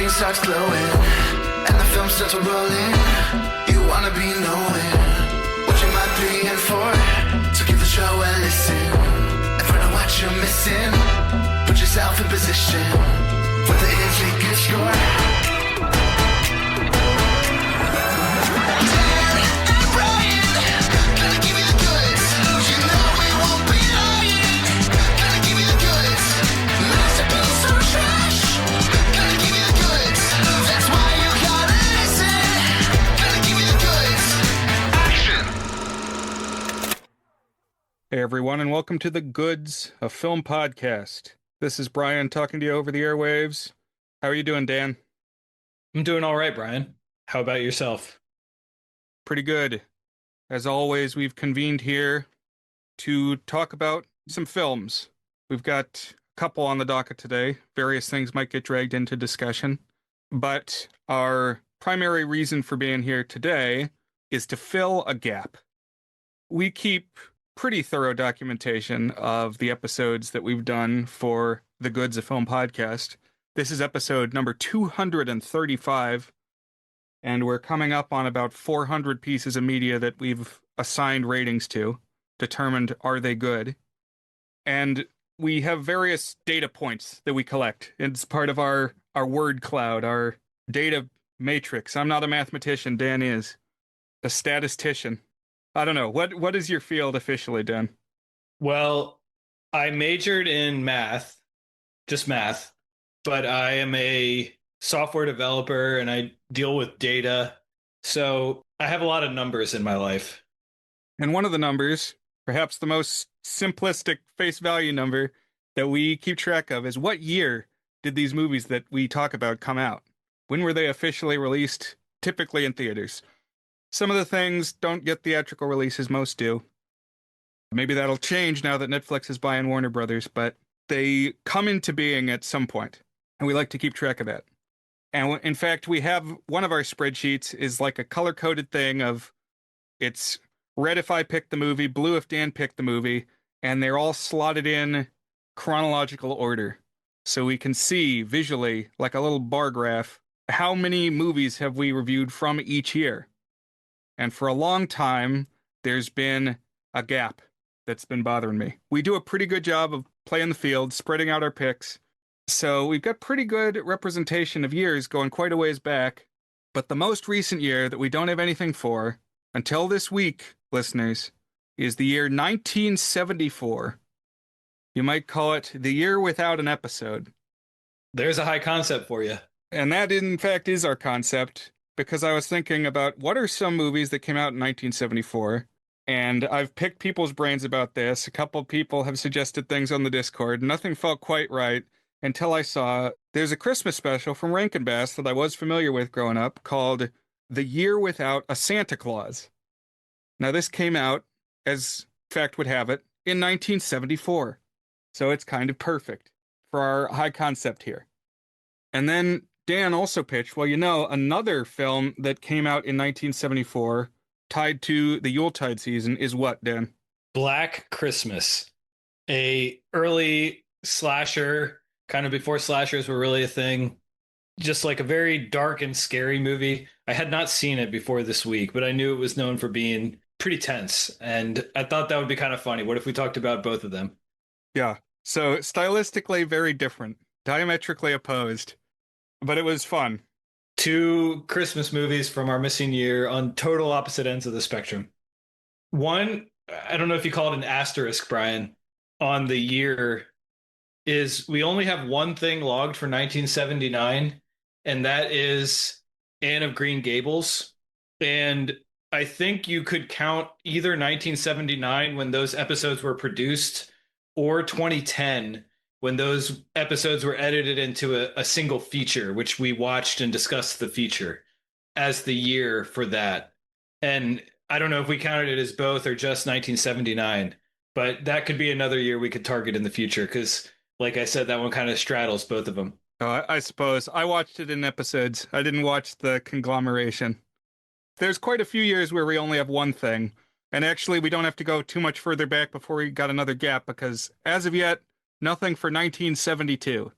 screen starts glowing, and the film starts rolling. You wanna be knowing what you might be in for. So give the show a listen and find out what you're missing. Put yourself in position for the easy good score. Hey everyone, and welcome to the Goods, a film podcast. This is Brian talking to you over the airwaves. How are you doing, Dan? I'm doing all right, Brian. How about yourself? Pretty good. As always, we've convened here to talk about some films. We've got a couple on the docket today. Various things might get dragged into discussion. But our primary reason for being here today is to fill a gap. We keep pretty thorough documentation of the episodes that we've done for the Goods of Film podcast. This is episode number 235, and we're coming up on about 400 pieces of media that we've assigned ratings to, determined are they good. And we have various data points that we collect. It's part of our word cloud, our data matrix. I'm not a mathematician, Dan is. A statistician. I don't know. What is your field officially, Dan? Well, I majored in math, just math, but I am a software developer and I deal with data. So I have a lot of numbers in my life. And one of the numbers, perhaps the most simplistic face value number that we keep track of, is what year did these movies that we talk about come out? When were they officially released, typically in theaters? Some of the things don't get theatrical releases, most do. Maybe that'll change now that Netflix is buying Warner Brothers, but they come into being at some point, and we like to keep track of that. And in fact, we have one of our spreadsheets is like a color-coded thing of it's red if I pick the movie, blue if Dan picked the movie, and they're all slotted in chronological order. So we can see visually, like a little bar graph, how many movies have we reviewed from each year. And for a long time, there's been a gap that's been bothering me. We do a pretty good job of playing the field, spreading out our picks. So we've got pretty good representation of years going quite a ways back. But the most recent year that we don't have anything for, until this week, listeners, is the year 1974. You might call it the year without an episode. There's a high concept for you. And that, in fact, is our concept. Because I was thinking about what are some movies that came out in 1974, and I've picked people's brains about this. A couple of people have suggested things on the Discord. Nothing felt quite right until I saw there's a Christmas special from Rankin-Bass that I was familiar with growing up called The Year Without a Santa Claus. Now, this came out, as fact would have it, in 1974. So it's kind of perfect for our high concept here. And then Dan also pitched, well, another film that came out in 1974 tied to the Yuletide season is what, Dan? Black Christmas, a early slasher, kind of before slashers were really a thing. Just like a very dark and scary movie. I had not seen it before this week, but I knew it was known for being pretty tense. And I thought that would be kind of funny. What if we talked about both of them? Yeah. So stylistically very different, diametrically opposed. But it was fun. Two Christmas movies from our missing year on total opposite ends of the spectrum. One, I don't know if you call it an asterisk, Brian, on the year is we only have one thing logged for 1979, and that is Anne of Green Gables. And I think you could count either 1979 when those episodes were produced or 2010 when those episodes were edited into a single feature, which we watched and discussed the feature as the year for that. And I don't know if we counted it as both or just 1979, but that could be another year we could target in the future because, like I said, that one kind of straddles both of them. I suppose. I watched it in episodes. I didn't watch the conglomeration. There's quite a few years where we only have one thing. And actually, we don't have to go too much further back before we got another gap because, as of yet, nothing for 1972.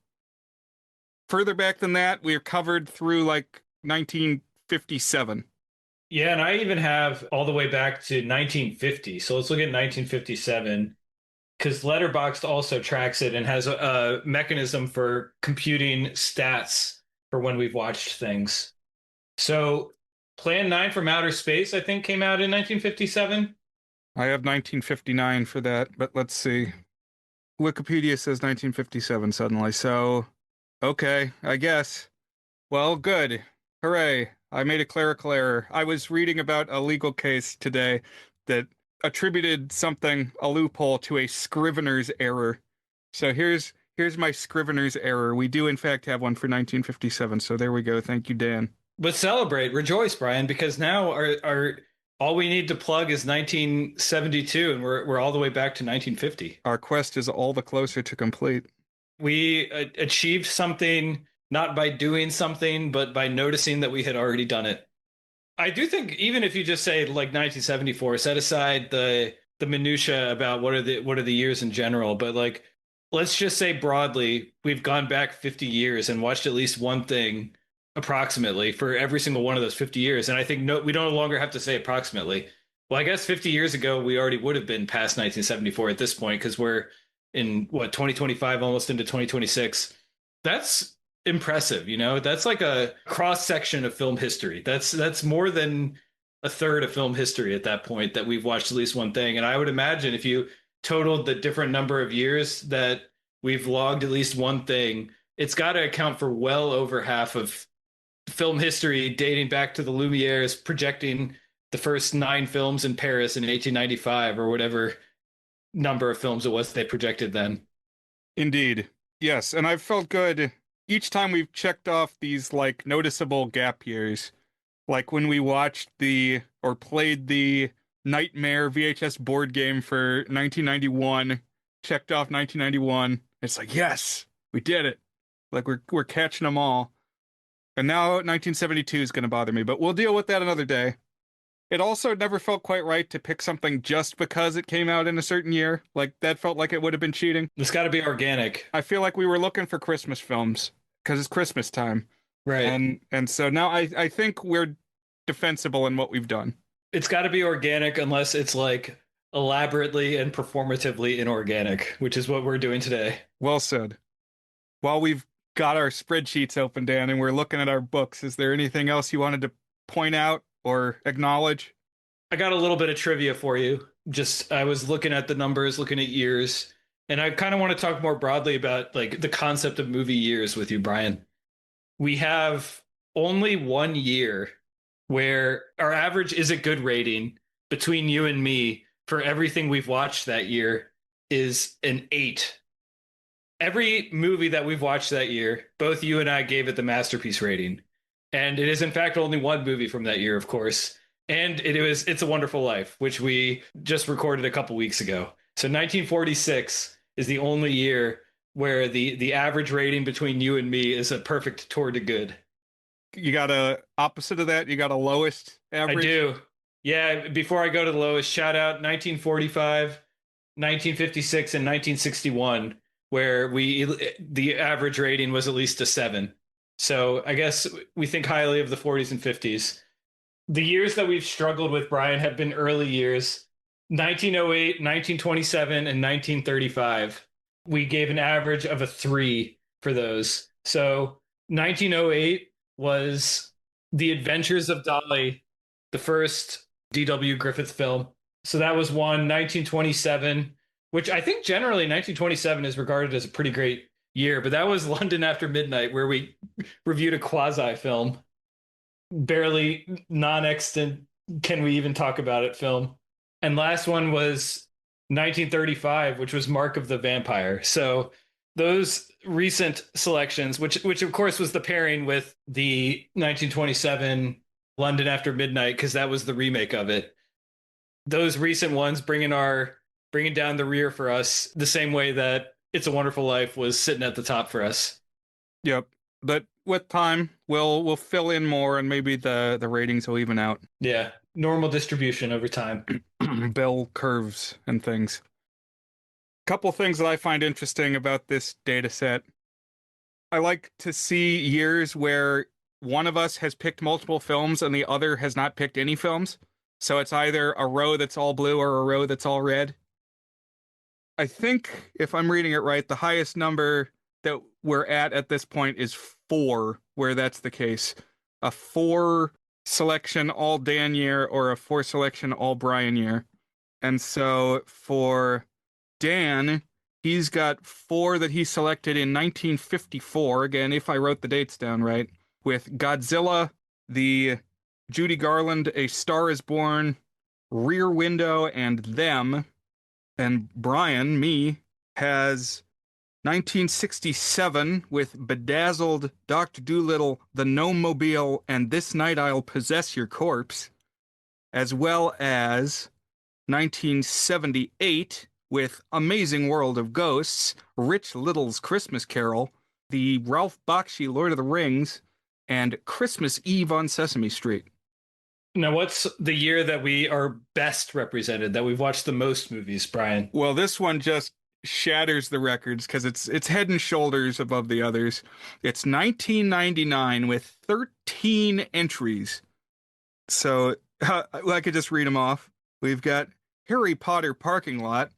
further back than that, we're covered through like 1957. Yeah, and I even have all the way back to 1950. So let's look at 1957 because Letterboxd also tracks it and has a mechanism for computing stats for when we've watched things. So Plan 9 from Outer Space, I think, came out in 1957. I have 1959 for that, but let's see. Wikipedia says 1957 suddenly, so okay, I guess. Well, good. Hooray. I made a clerical error. I was reading about a legal case today that attributed something, a loophole, to a scrivener's error. So here's my scrivener's error. We do in fact have one for 1957, so there we go. Thank you, Dan. But celebrate, rejoice, Brian, because now our all we need to plug is 1972, and we're all the way back to 1950. Our quest is all the closer to complete. We achieved something not by doing something, but by noticing that we had already done it. I do think even if you just say like 1974, set aside the minutia about what are the years in general, but like let's just say broadly, we've gone back 50 years and watched at least one thing approximately for every single one of those 50 years. And I think no, we no longer have to say approximately. Well, I guess 50 years ago, we already would have been past 1974 at this point because we're in what 2025, almost into 2026. That's impressive, you know? That's like a cross section of film history. That's more than a third of film history at that point that we've watched at least one thing. And I would imagine if you totaled the different number of years that we've logged at least one thing, it's got to account for well over half of film history dating back to the Lumieres projecting the first 9 films in Paris in 1895 or whatever number of films it was they projected then. Indeed. Yes, and I've felt good each time we've checked off these like noticeable gap years. Like when we watched the or played the Nightmare VHS board game for 1991, checked off 1991. It's like, yes, we did it. Like we're catching them all. And now 1972 is going to bother me, but we'll deal with that another day. It also never felt quite right to pick something just because it came out in a certain year. Like that felt like it would have been cheating. It's got to be organic. I feel like we were looking for Christmas films because it's Christmas time. Right. And so now I think we're defensible in what we've done. It's got to be organic unless it's like elaborately and performatively inorganic, which is what we're doing today. Well said. While we've got our spreadsheets open, Dan, and we're looking at our books, is there anything else you wanted to point out or acknowledge? I got a little bit of trivia for you. Just I was looking at the numbers, looking at years, and I kind of want to talk more broadly about like the concept of movie years with you, Brian. We have only one year where our average is a good rating between you and me for everything we've watched that year is an 8. Every movie that we've watched that year, both you and I gave it the masterpiece rating. And it is in fact only one movie from that year, of course. And it was It's a Wonderful Life, which we just recorded a couple weeks ago. So 1946 is the only year where the average rating between you and me is a perfect tour de good. You got a opposite of that? You got a lowest average? I do. Yeah, before I go to the lowest, shout out 1945, 1956, and 1961, where the average rating was at least a 7. So I guess we think highly of the 40s and 50s. The years that we've struggled with, Brian, have been early years. 1908, 1927, and 1935. We gave an average of a 3 for those. So 1908 was The Adventures of Dolly, the first D.W. Griffith film. So that was one. 1927, which I think generally 1927 is regarded as a pretty great year, but that was London After Midnight, where we reviewed a quasi film. Barely non-extant, can we even talk about it film. And last one was 1935, which was Mark of the Vampire. So those recent selections, which of course was the pairing with the 1927 London After Midnight, because that was the remake of it. Those recent ones bringing down the rear for us the same way that It's a Wonderful Life was sitting at the top for us. Yep. But with time, we'll fill in more and maybe the ratings will even out. Yeah, normal distribution over time. Bell curves and things. Couple things that I find interesting about this data set. I like to see years where one of us has picked multiple films and the other has not picked any films. So it's either a row that's all blue or a row that's all red. I think if I'm reading it right, the highest number that we're at this point is four, where that's the case. A four selection all Dan year or a four selection all Brian year. And so for Dan, he's got four that he selected in 1954. Again, if I wrote the dates down right, with Godzilla, the Judy Garland, A Star is Born, Rear Window, and Them. And Brian, me, has 1967 with Bedazzled, Dr. Dolittle, The Gnome Mobile, and This Night I'll Possess Your Corpse, as well as 1978 with Amazing World of Ghosts, Rich Little's Christmas Carol, the Ralph Bakshi Lord of the Rings, and Christmas Eve on Sesame Street. Now, what's the year that we are best represented, that we've watched the most movies, Brian? Well, this one just shatters the records because it's head and shoulders above the others. It's 1999 with 13 entries. So I could just read them off. We've got Harry Potter Parking Lot,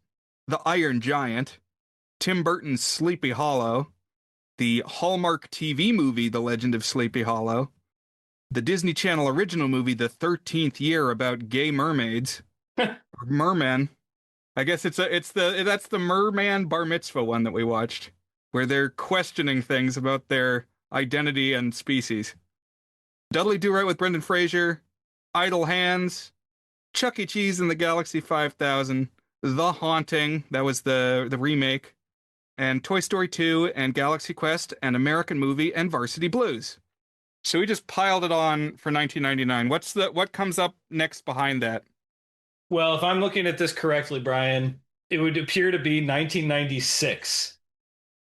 The Iron Giant, Tim Burton's Sleepy Hollow, the Hallmark TV movie The Legend of Sleepy Hollow, the Disney Channel original movie The 13th Year about gay mermaids, or mermen. I guess that's the merman bar mitzvah one that we watched, where they're questioning things about their identity and species. Dudley Do Right with Brendan Fraser, Idle Hands, Chuck E. Cheese in the Galaxy 5000, The Haunting, that was the remake, and Toy Story 2 and Galaxy Quest and American Movie and Varsity Blues. So we just piled it on for 1999. What comes up next behind that? Well, if I'm looking at this correctly, Brian, it would appear to be 1996.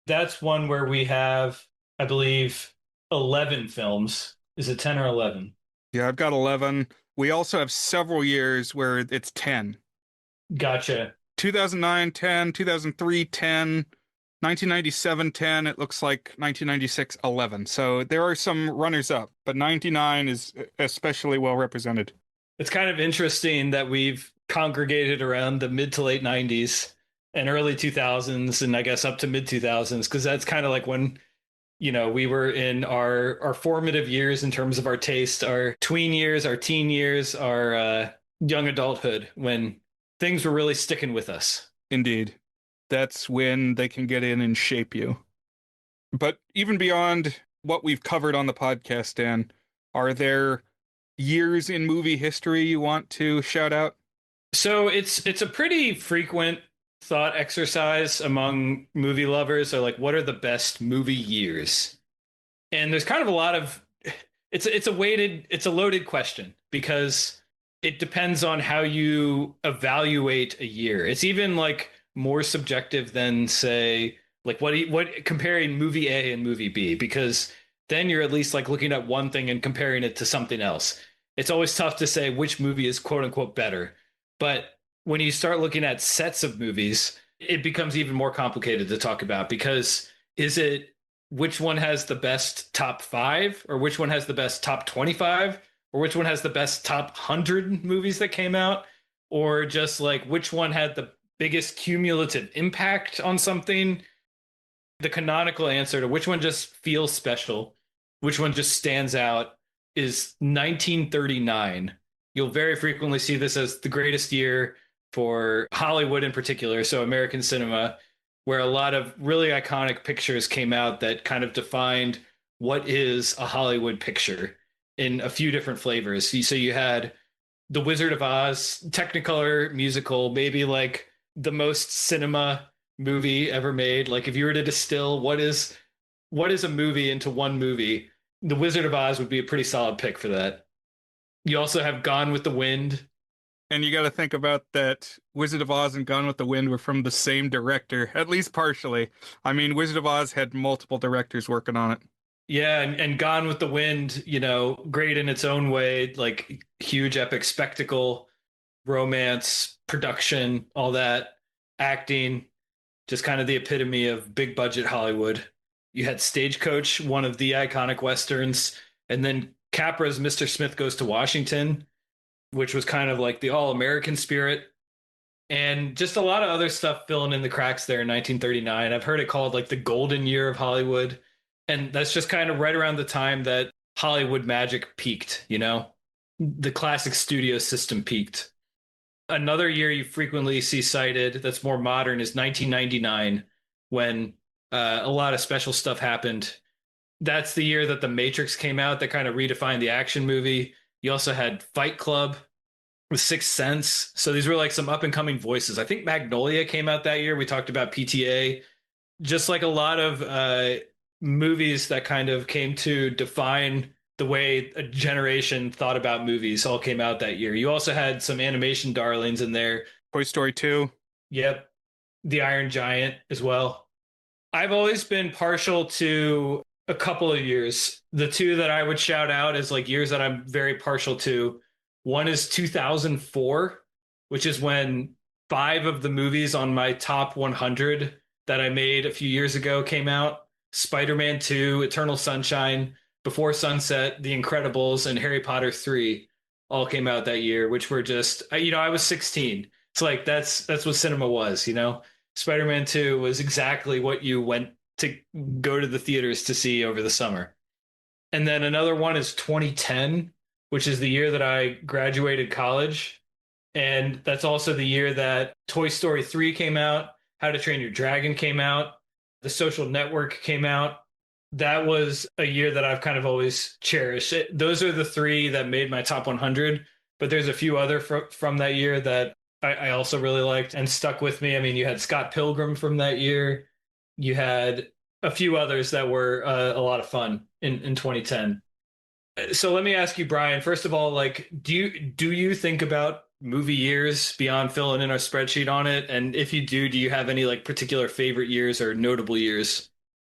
That's one where we have, I believe, 11 films. Is it 10 or 11? Yeah, I've got 11. We also have several years where it's 10. Gotcha. 2009, 10, 2003, 10, 1997, 10. It looks like 1996, 11. So there are some runners up, but 99 is especially well represented. It's kind of interesting that we've congregated around the mid to late 90s and early 2000s, and I guess up to mid 2000s, because that's kind of like when, we were in our formative years in terms of our taste, our tween years, our teen years, our young adulthood, when things were really sticking with us. Indeed. That's when they can get in and shape you. But even beyond what we've covered on the podcast, Dan, are there years in movie history you want to shout out? So it's a pretty frequent thought exercise among movie lovers. So like, what are the best movie years? And there's kind of a lot of it's a loaded question because it depends on how you evaluate a year. It's even like more subjective than say like what comparing movie A and movie B, because then you're at least like looking at one thing and comparing it to something else. It's always tough to say which movie is quote unquote better. But when you start looking at sets of movies, it becomes even more complicated to talk about, because is it which one has the best top 5, or which one has the best top 25, or which one has the best top 100 movies that came out, or just like which one had the biggest cumulative impact on something? The canonical answer to which one just feels special, which one just stands out, is 1939. You'll very frequently see this as the greatest year for Hollywood in particular, so American cinema, where a lot of really iconic pictures came out that kind of defined what is a Hollywood picture in a few different flavors. So you had The Wizard of Oz, Technicolor musical, maybe like the most cinema movie ever made. Like if you were to distill what is a movie into one movie, The Wizard of Oz would be a pretty solid pick for that. You also have Gone with the Wind. And you got to think about that Wizard of Oz and Gone with the Wind were from the same director, at least partially. I mean, Wizard of Oz had multiple directors working on it. Yeah, and Gone with the Wind, great in its own way, like huge epic spectacle, romance, production, all that, acting, just kind of the epitome of big budget Hollywood. You had Stagecoach, one of the iconic westerns, and then Capra's Mr. Smith Goes to Washington, which was kind of like the all American spirit, and just a lot of other stuff filling in the cracks there in 1939. I've heard it called like the golden year of Hollywood. And that's just kind of right around the time that Hollywood magic peaked, you know? The classic studio system peaked. Another year you frequently see cited that's more modern is 1999, when a lot of special stuff happened. That's the year that The Matrix came out that kind of redefined the action movie. You also had Fight Club with Sixth Sense. So these were like some up and coming voices. I think Magnolia came out that year. We talked about PTA. Just like a lot of movies that kind of came to define the way a generation thought about movies all came out that year. You also had some animation darlings in there. Toy Story 2. Yep. The Iron Giant as well. I've always been partial to a couple of years. The two that I would shout out as like years that I'm very partial to. One is 2004, which is when 5 of the movies on my top 100 that I made a few years ago came out. Spider-Man 2, Eternal Sunshine, Before Sunset, The Incredibles, and Harry Potter 3 all came out that year, which were just, I was 16. It's like that's what cinema was, you know? Spider-Man 2 was exactly what you went to go to the theaters to see over the summer. And then another one is 2010, which is the year that I graduated college. And that's also the year that Toy Story 3 came out, How to Train Your Dragon came out, The Social Network came out. That was a year that I've kind of always cherished. Those are the 3 that made my top 100, but there's a few other from that year that I also really liked and stuck with me. I mean, you had Scott Pilgrim from that year. You had a few others that were a lot of fun in 2010. So let me ask you, Brian, first of all, like, do you think about movie years beyond filling in our spreadsheet on it? And if you do you have any like particular favorite years or notable years?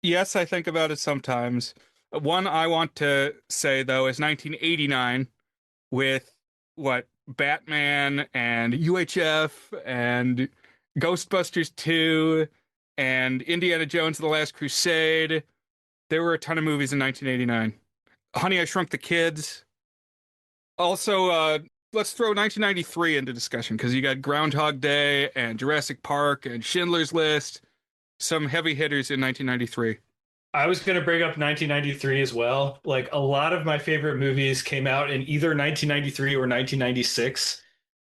Yes, I think about it sometimes. One I want to say, though, is 1989 with what Batman and UHF and Ghostbusters 2 and Indiana Jones and the Last Crusade. There were a ton of movies in 1989. Honey, I Shrunk the Kids. Also, let's throw 1993 into discussion because you got Groundhog Day and Jurassic Park and Schindler's List. Some heavy hitters in 1993. I was going to bring up 1993 as well. Like a lot of my favorite movies came out in either 1993 or 1996.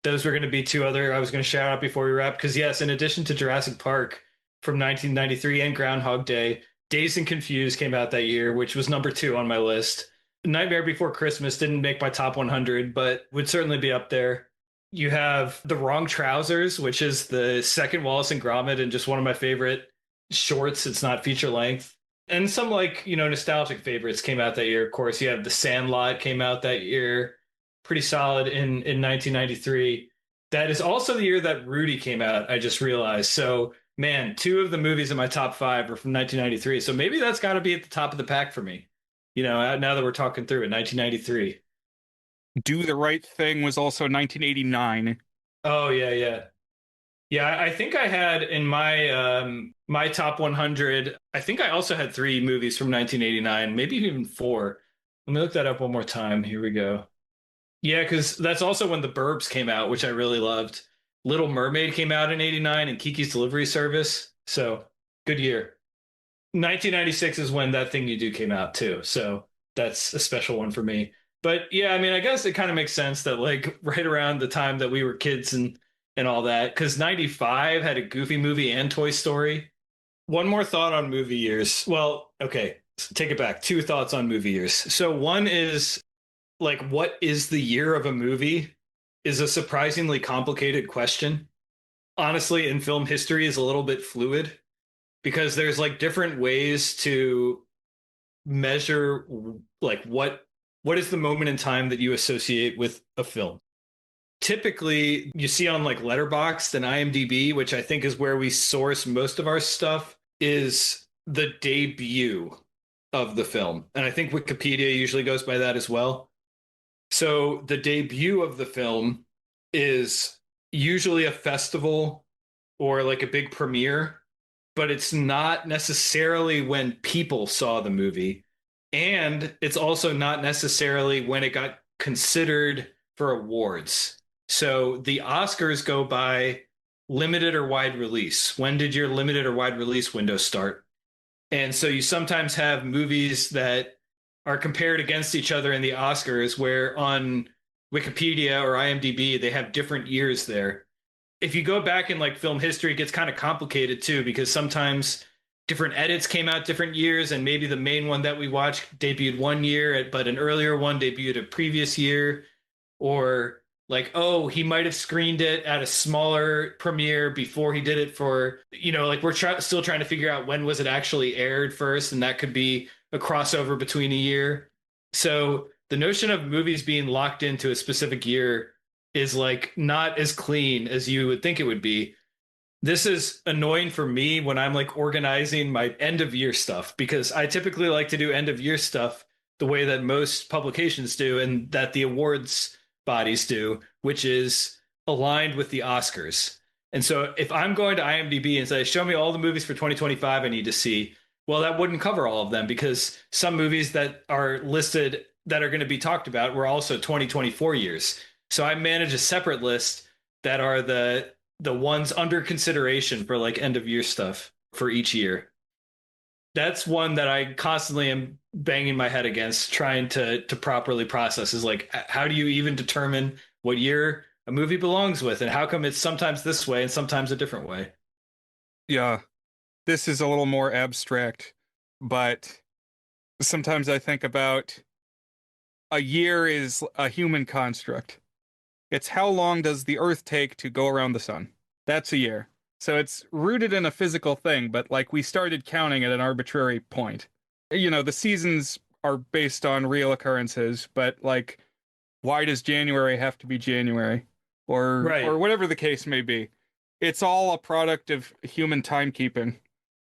Those were going to be 2 other I was going to shout out before we wrap. Because yes, in addition to Jurassic Park from 1993 and Groundhog Day, Dazed and Confused came out that year, which was number 2 on my list. Nightmare Before Christmas didn't make my top 100, but would certainly be up there. You have The Wrong Trousers, which is the second Wallace and Gromit and just one of my favorite shorts. It's not feature length. And some like, nostalgic favorites came out that year. Of course, you have The Sandlot came out that year. Pretty solid in 1993. That is also the year that Rudy came out, I just realized. So, man, 2 of the movies in my top 5 are from 1993. So maybe that's got to be at the top of the pack for me. Now that we're talking through it, 1993. Do the Right Thing was also 1989. Oh, yeah, yeah. Yeah, I think I had in my top 100, I think I also had 3 movies from 1989, maybe even 4. Let me look that up one more time. Here we go. Yeah, because that's also when The Burbs came out, which I really loved. Little Mermaid came out in 89 and Kiki's Delivery Service. So good year. 1996 is when That Thing You Do came out too. So that's a special one for me. But yeah, I mean, I guess it kind of makes sense that like right around the time that we were kids and all that, because 95 had a Goofy Movie and Toy Story. One more thought on movie years. Well, okay, take it back. 2 thoughts on movie years. So one is like, what is the year of a movie is a surprisingly complicated question. Honestly, in film history is a little bit fluid because there's like different ways to measure like what is the moment in time that you associate with a film. Typically, you see on like Letterboxd and IMDb, which I think is where we source most of our stuff, is the debut of the film. And I think Wikipedia usually goes by that as well. So the debut of the film is usually a festival or like a big premiere. but it's not necessarily when people saw the movie. And it's also not necessarily when it got considered for awards. So the Oscars go by limited or wide release. When did your limited or wide release window start? And so you sometimes have movies that are compared against each other in the Oscars, where on Wikipedia or IMDb, they have different years there. If you go back in like film history, it gets kind of complicated too, because sometimes different edits came out different years, and maybe the main one that we watched debuted one year, but an earlier one debuted a previous year, or like, oh, he might have screened it at a smaller premiere before he did it for, like we're still trying to figure out when was it actually aired first, and that could be a crossover between a year. So the notion of movies being locked into a specific year is like not as clean as you would think it would be. This is annoying for me when I'm like organizing my end of year stuff, because I typically like to do end of year stuff the way that most publications do and that the awards bodies do, which is aligned with the Oscars. And so if I'm going to IMDb and say, show me all the movies for 2025 I need to see, well, that wouldn't cover all of them, because some movies that are listed that are going to be talked about were also 2024 years. So I manage a separate list that are the ones under consideration for like end of year stuff for each year. That's one that I constantly am banging my head against, trying to properly process, is like, how do you even determine what year a movie belongs with, and how come it's sometimes this way and sometimes a different way? Yeah, this is a little more abstract, but sometimes I think about a year is a human construct. It's how long does the Earth take to go around the sun? That's a year. So it's rooted in a physical thing, but like we started counting at an arbitrary point. The seasons are based on real occurrences, but like, why does January have to be January? Or Right. whatever the case may be. It's all a product of human timekeeping,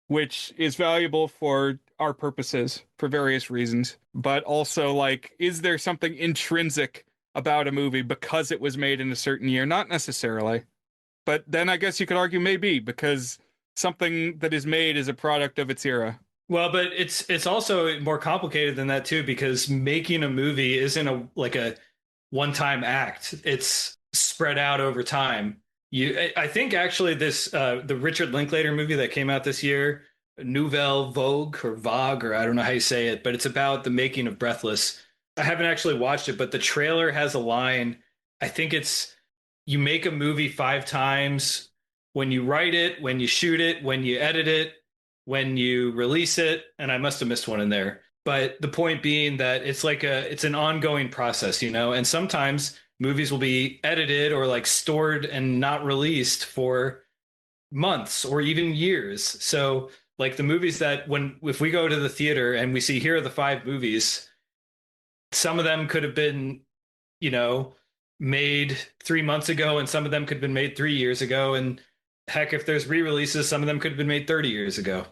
which is valuable for our purposes for various reasons. But also, like, is there something intrinsic about a movie because it was made in a certain year? Not necessarily. But then I guess you could argue maybe, because something that is made is a product of its era. Well, but it's also more complicated than that too, because making a movie isn't a one-time act. It's spread out over time. I think actually this the Richard Linklater movie that came out this year, Nouvelle Vogue or Vogue, or I don't know how you say it, but it's about the making of Breathless. I haven't actually watched it, but the trailer has a line. I think it's, you make a movie 5 times: when you write it, when you shoot it, when you edit it, when you release it, and I must have missed one in there. But the point being that it's an ongoing process, and sometimes movies will be edited or like stored and not released for months or even years. So like the movies that, when if we go to the theater and we see, here are the 5 movies, some of them could have been, you know, made 3 months ago, and some of them could have been made 3 years ago. And heck, if there's re-releases, some of them could have been made 30 years ago.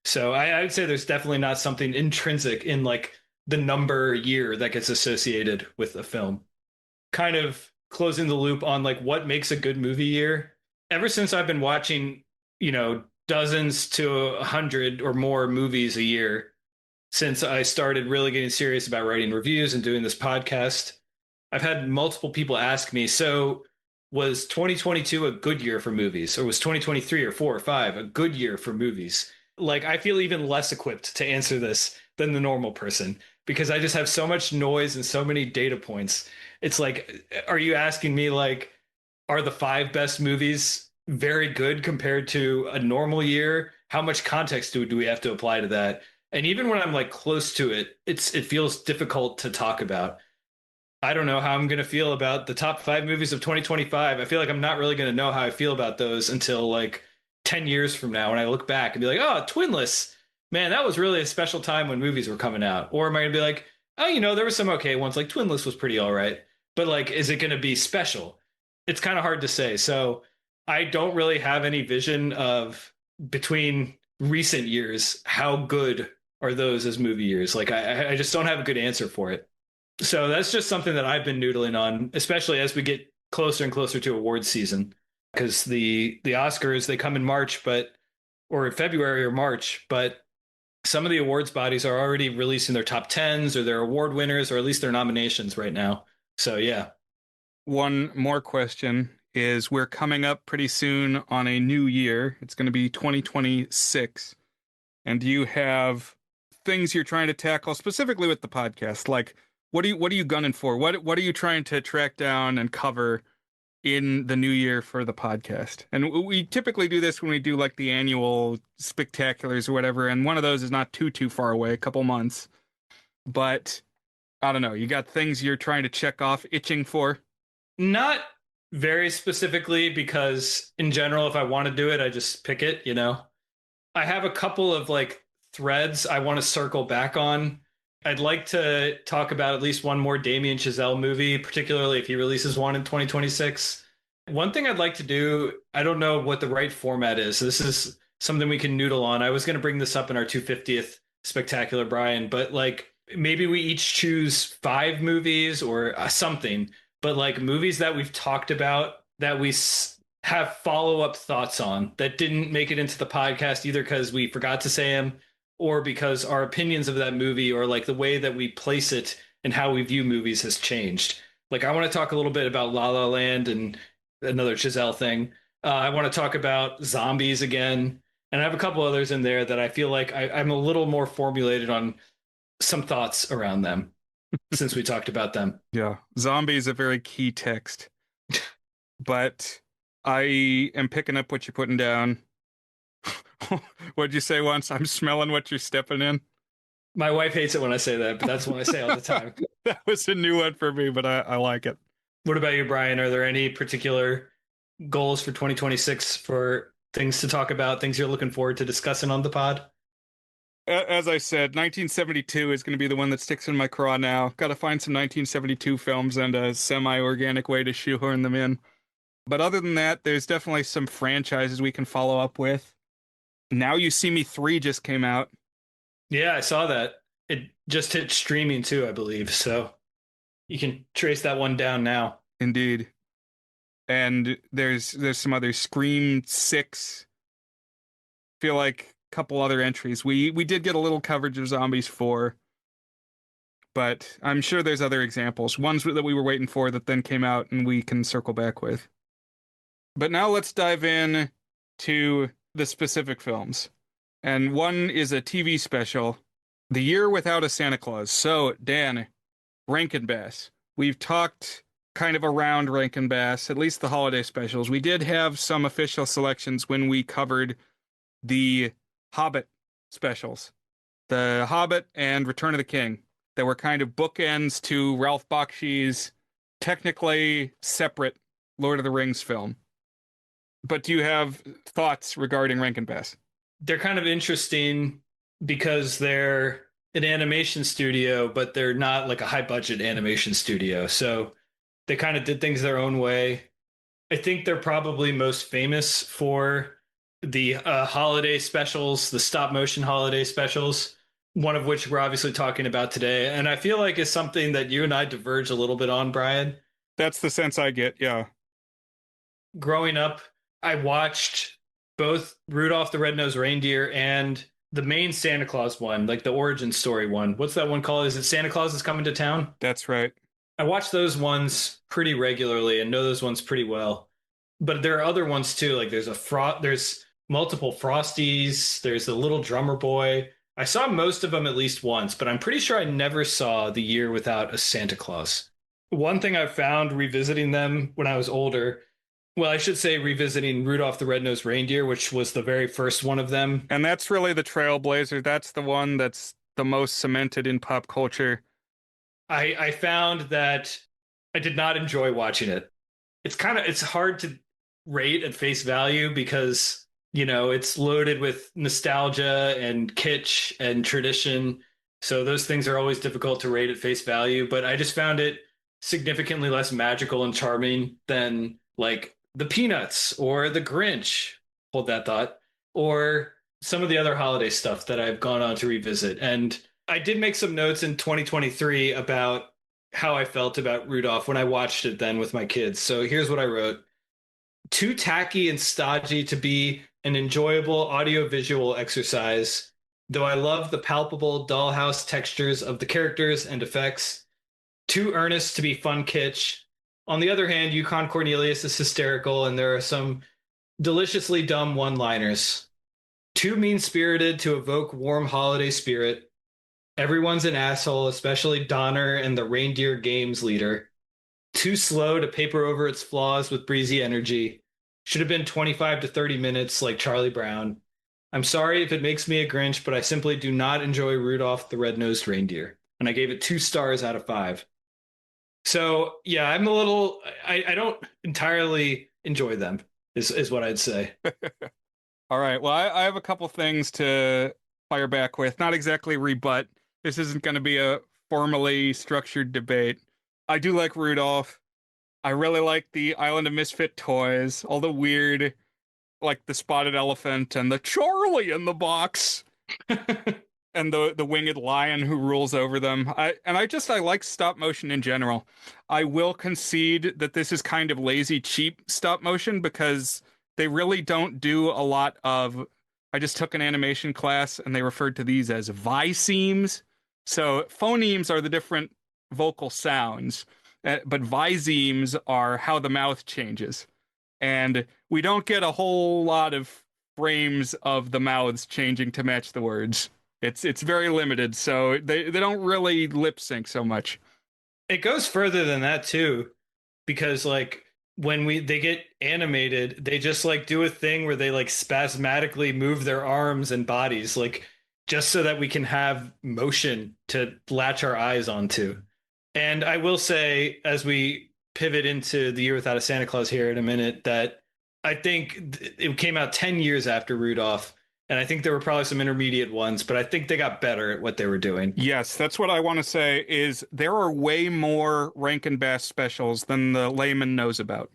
So I would say there's definitely not something intrinsic in like the number year that gets associated with a film. Kind of closing the loop on like what makes a good movie year. Ever since I've been watching, dozens to 100 or more movies a year, since I started really getting serious about writing reviews and doing this podcast, I've had multiple people ask me, so was 2022 a good year for movies? Or was 2023 or 4 or 5 a good year for movies? Like, I feel even less equipped to answer this than the normal person, because I just have so much noise and so many data points. It's like, are you asking me, like, are the 5 best movies very good compared to a normal year? How much context do we have to apply to that? And even when I'm like close to it, it feels difficult to talk about. I don't know how I'm going to feel about the top 5 movies of 2025. I feel like I'm not really going to know how I feel about those until like 10 years from now, when I look back and be like, oh, Twinless, man, that was really a special time when movies were coming out. Or am I going to be like, oh, there were some okay ones, like Twinless was pretty all right. But like, is it going to be special? It's kind of hard to say. So I don't really have any vision of, between recent years, how good are those as movie years. Like, I just don't have a good answer for it. So that's just something that I've been noodling on, especially as we get closer and closer to awards season, because the Oscars, they come in March, but or February or March, but some of the awards bodies are already releasing their top tens or their award winners, or at least their nominations right now. So yeah. One more question is we're coming up pretty soon on a new year. It's going to be 2026. And do you have things you're trying to tackle specifically with the podcast? Like what are you gunning for? What are you trying to track down and cover in the new year for the podcast? And we typically do this when we do like the annual spectaculars or whatever, and one of those is not too far away, a couple months. But I don't know, you got things you're trying to check off, itching for? Not very specifically, because in general, if I want to do it, I just pick it, you know. I have a couple of like threads I want to circle back on. I'd like to talk about at least one more Damien Chazelle movie, particularly if he releases one in 2026. One thing I'd like to do, I don't know what the right format is. This is something we can noodle on. I was going to bring this up in our 250th Spectacular, Brian, but like maybe we each choose 5 movies or something, but like movies that we've talked about that have follow-up thoughts on that didn't make it into the podcast, either because we forgot to say them or because our opinions of that movie or like the way that we place it and how we view movies has changed. Like I want to talk a little bit about La La Land and another Chazelle thing. I want to talk about zombies again. And I have a couple others in there that I feel like I'm a little more formulated on some thoughts around them since we talked about them. Yeah. Zombie is a very key text. But I am picking up what you're putting down. What'd you say once? I'm smelling what you're stepping in. My wife hates it when I say that, but that's what I say all the time. That was a new one for me, but I like it. What about you, Brian? Are there any particular goals for 2026 for things to talk about, things you're looking forward to discussing on the pod? As I said, 1972 is going to be the one that sticks in my craw now. Got to find some 1972 films and a semi-organic way to shoehorn them in. But other than that, there's definitely some franchises we can follow up with. Now You See Me 3 just came out. Yeah, I saw that. It just hit streaming too, I believe. So you can trace that one down now. Indeed. And there's some other Scream 6. Feel like a couple other entries. We did get a little coverage of Zombies 4. But I'm sure there's other examples. Ones that we were waiting for that then came out and we can circle back with. But now let's dive in to the specific films. And one is a TV special, The Year Without a Santa Claus. So, Dan, Rankin-Bass. We've talked kind of around Rankin-Bass, at least the holiday specials. We did have some official selections when we covered the Hobbit specials. The Hobbit and Return of the King, that were kind of bookends to Ralph Bakshi's technically separate Lord of the Rings film. But do you have thoughts regarding Rankin-Bass? They're kind of interesting because they're an animation studio, but they're not like a high budget animation studio. So they kind of did things their own way. I think they're probably most famous for the holiday specials, the stop motion holiday specials, one of which we're obviously talking about today. And I feel like it's something that you and I diverge a little bit on, Brian. That's the sense I get, yeah. Growing up, I watched both Rudolph the Red-Nosed Reindeer and the main Santa Claus one, like the origin story one. What's that one called? Is it Santa Claus is Coming to Town? That's right. I watch those ones pretty regularly and know those ones pretty well. But there are other ones too. Like there's multiple Frosties. There's the Little Drummer Boy. I saw most of them at least once, but I'm pretty sure I never saw The Year Without a Santa Claus. One thing I found revisiting them when I was older, well, I should say revisiting Rudolph the Red-Nosed Reindeer, which was the very first one of them. And that's really the trailblazer. That's the one that's the most cemented in pop culture. I found that I did not enjoy watching it. It's hard to rate at face value because, you know, it's loaded with nostalgia and kitsch and tradition. So those things are always difficult to rate at face value. But I just found it significantly less magical and charming than like the Peanuts or the Grinch. Hold that thought. Or some of the other holiday stuff that I've gone on to revisit. And I did make some notes in 2023 about how I felt about Rudolph when I watched it then with my kids. So here's what I wrote. Too tacky and stodgy to be an enjoyable audiovisual exercise, though I love the palpable dollhouse textures of the characters and effects. Too earnest to be fun kitsch. On the other hand, Yukon Cornelius is hysterical, and there are some deliciously dumb one-liners. Too mean-spirited to evoke warm holiday spirit. Everyone's an asshole, especially Donner and the reindeer games leader. Too slow to paper over its flaws with breezy energy. Should have been 25 to 30 minutes like Charlie Brown. I'm sorry if it makes me a Grinch, but I simply do not enjoy Rudolph the Red-Nosed Reindeer. And I gave it 2 stars out of 5. So yeah, I'm a little I don't entirely enjoy them, is what I'd say. All right. Well, I have a couple things to fire back with. Not exactly rebut. This isn't going to be a formally structured debate. I do like Rudolph. I really like the Island of Misfit Toys, all the weird, like the spotted elephant and the Charlie in the box and the winged lion who rules over them. I like stop motion in general. I will concede that this is kind of lazy, cheap stop motion because they really don't do a lot of. I just took an animation class and they referred to these as visemes. So phonemes are the different vocal sounds, but visemes are how the mouth changes. And we don't get a whole lot of frames of the mouths changing to match the words. It's very limited, so they don't really lip sync so much. It goes further than that too, because like when they get animated, they just like do a thing where they like spasmodically move their arms and bodies, like just so that we can have motion to latch our eyes onto. And I will say, as we pivot into The Year Without a Santa Claus here in a minute, that I think it came out 10 years after Rudolph. And I think there were probably some intermediate ones, but I think they got better at what they were doing. Yes, that's what I want to say is there are way more Rankin-Bass specials than the layman knows about.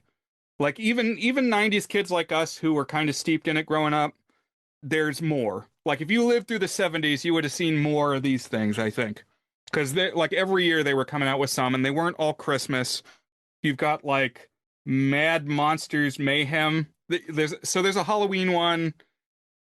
Like even 90s kids like us who were kind of steeped in it growing up, there's more. Like if you lived through the 70s, you would have seen more of these things, I think. Because like every year they were coming out with some and they weren't all Christmas. You've got like Mad Monsters Mayhem. There's a Halloween one.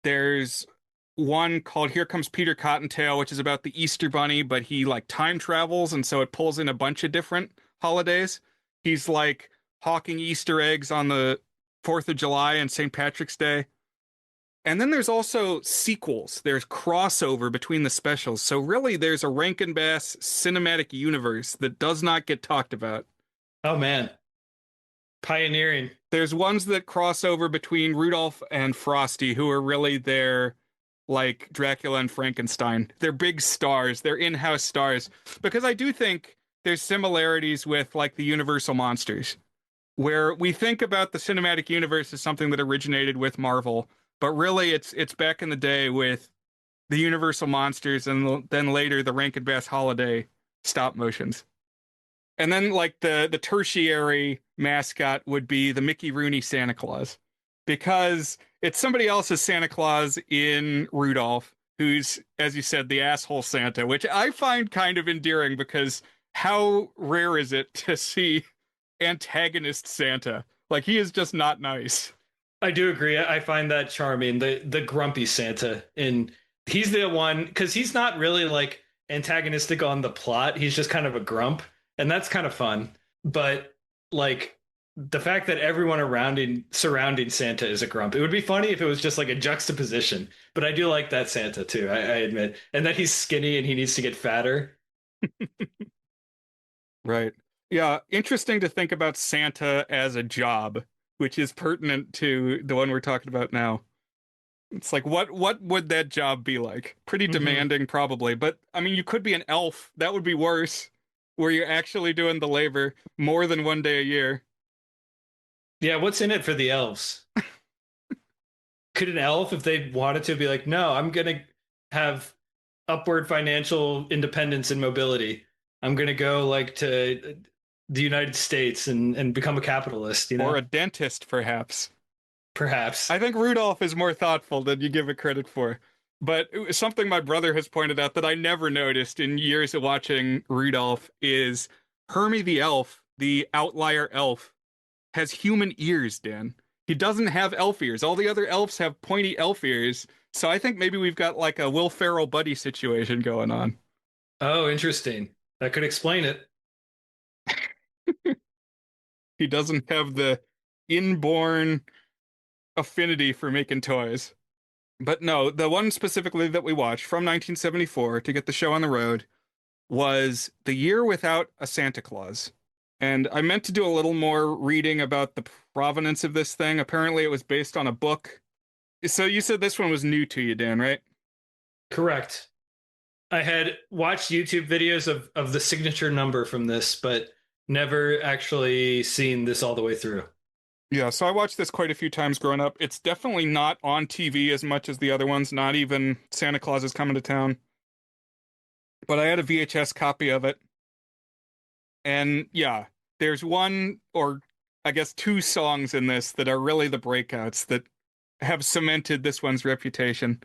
There's one called Here Comes Peter Cottontail, which is about the Easter Bunny, but he like time travels, and so it pulls in a bunch of different holidays. He's like hawking Easter eggs on the 4th of July and St. Patrick's Day. And then there's also sequels. There's crossover between the specials. So really there's a Rankin-Bass cinematic universe that does not get talked about. Oh man. Pioneering. There's ones that cross over between Rudolph and Frosty, who are really their like Dracula and Frankenstein. They're big stars. They're in-house stars. Because I do think there's similarities with like the Universal monsters, where we think about the cinematic universe as something that originated with Marvel, but really it's back in the day with the Universal monsters and then later the Rankin-Bass holiday stop motions. And then like the tertiary mascot would be the Mickey Rooney Santa Claus, because it's somebody else's Santa Claus in Rudolph, who's, as you said, the asshole Santa, which I find kind of endearing because how rare is it to see antagonist Santa? Like he is just not nice. I do agree. I find that charming. The grumpy Santa, and he's the one because he's not really like antagonistic on the plot. He's just kind of a grump, and that's kind of fun. But like the fact that everyone surrounding Santa is a grump. It would be funny if it was just like a juxtaposition. But I do like that Santa too. I admit, and that he's skinny and he needs to get fatter. Right. Yeah. Interesting to think about Santa as a job, which is pertinent to the one we're talking about now. It's like, what would that job be like? Pretty demanding, probably. But I mean, you could be an elf. That would be worse, where you're actually doing the labor more than one day a year. Yeah, what's in it for the elves? Could an elf, if they wanted to, be like, no, I'm going to have upward financial independence and mobility. I'm going to go like to the United States and become a capitalist, you know? Or a dentist, perhaps. Perhaps. I think Rudolph is more thoughtful than you give it credit for. But something my brother has pointed out that I never noticed in years of watching Rudolph is Hermie the elf, the outlier elf, has human ears, Dan. He doesn't have elf ears. All the other elves have pointy elf ears. So I think maybe we've got like a Will Ferrell buddy situation going on. Oh, interesting. That could explain it. He doesn't have the inborn affinity for making toys. But no, the one specifically that we watched from 1974 to get the show on the road was The Year Without a Santa Claus. And I meant to do a little more reading about the provenance of this thing. Apparently, it was based on a book. So you said this one was new to you, Dan, right? Correct. I had watched YouTube videos of the signature number from this, but never actually seen this all the way through. Yeah, so I watched this quite a few times growing up. It's definitely not on TV as much as the other ones, not even Santa Claus is Coming to Town. But I had a VHS copy of it. And yeah, there's one or I guess two songs in this that are really the breakouts that have cemented this one's reputation.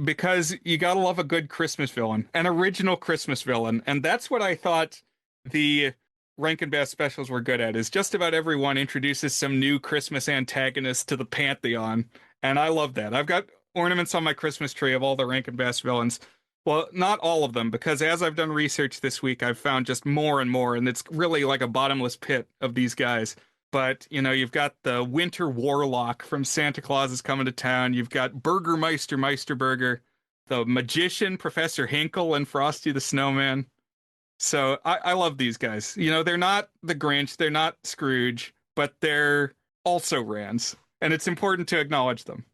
Because you gotta love a good Christmas villain, an original Christmas villain. And that's what I thought the Rankin-Bass specials were good at, is just about everyone introduces some new Christmas antagonist to the pantheon. And I love that. I've got ornaments on my Christmas tree of all the Rankin-Bass villains. Well, not all of them, because as I've done research this week, I've found just more and more, and it's really like a bottomless pit of these guys. But, you know, you've got the Winter Warlock from Santa Claus is Coming to Town. You've got Burgermeister Meisterburger, the Magician, Professor Hinkle, and Frosty the Snowman. So I love these guys. You know, they're not the Grinch, they're not Scrooge, but they're also Rands. And it's important to acknowledge them.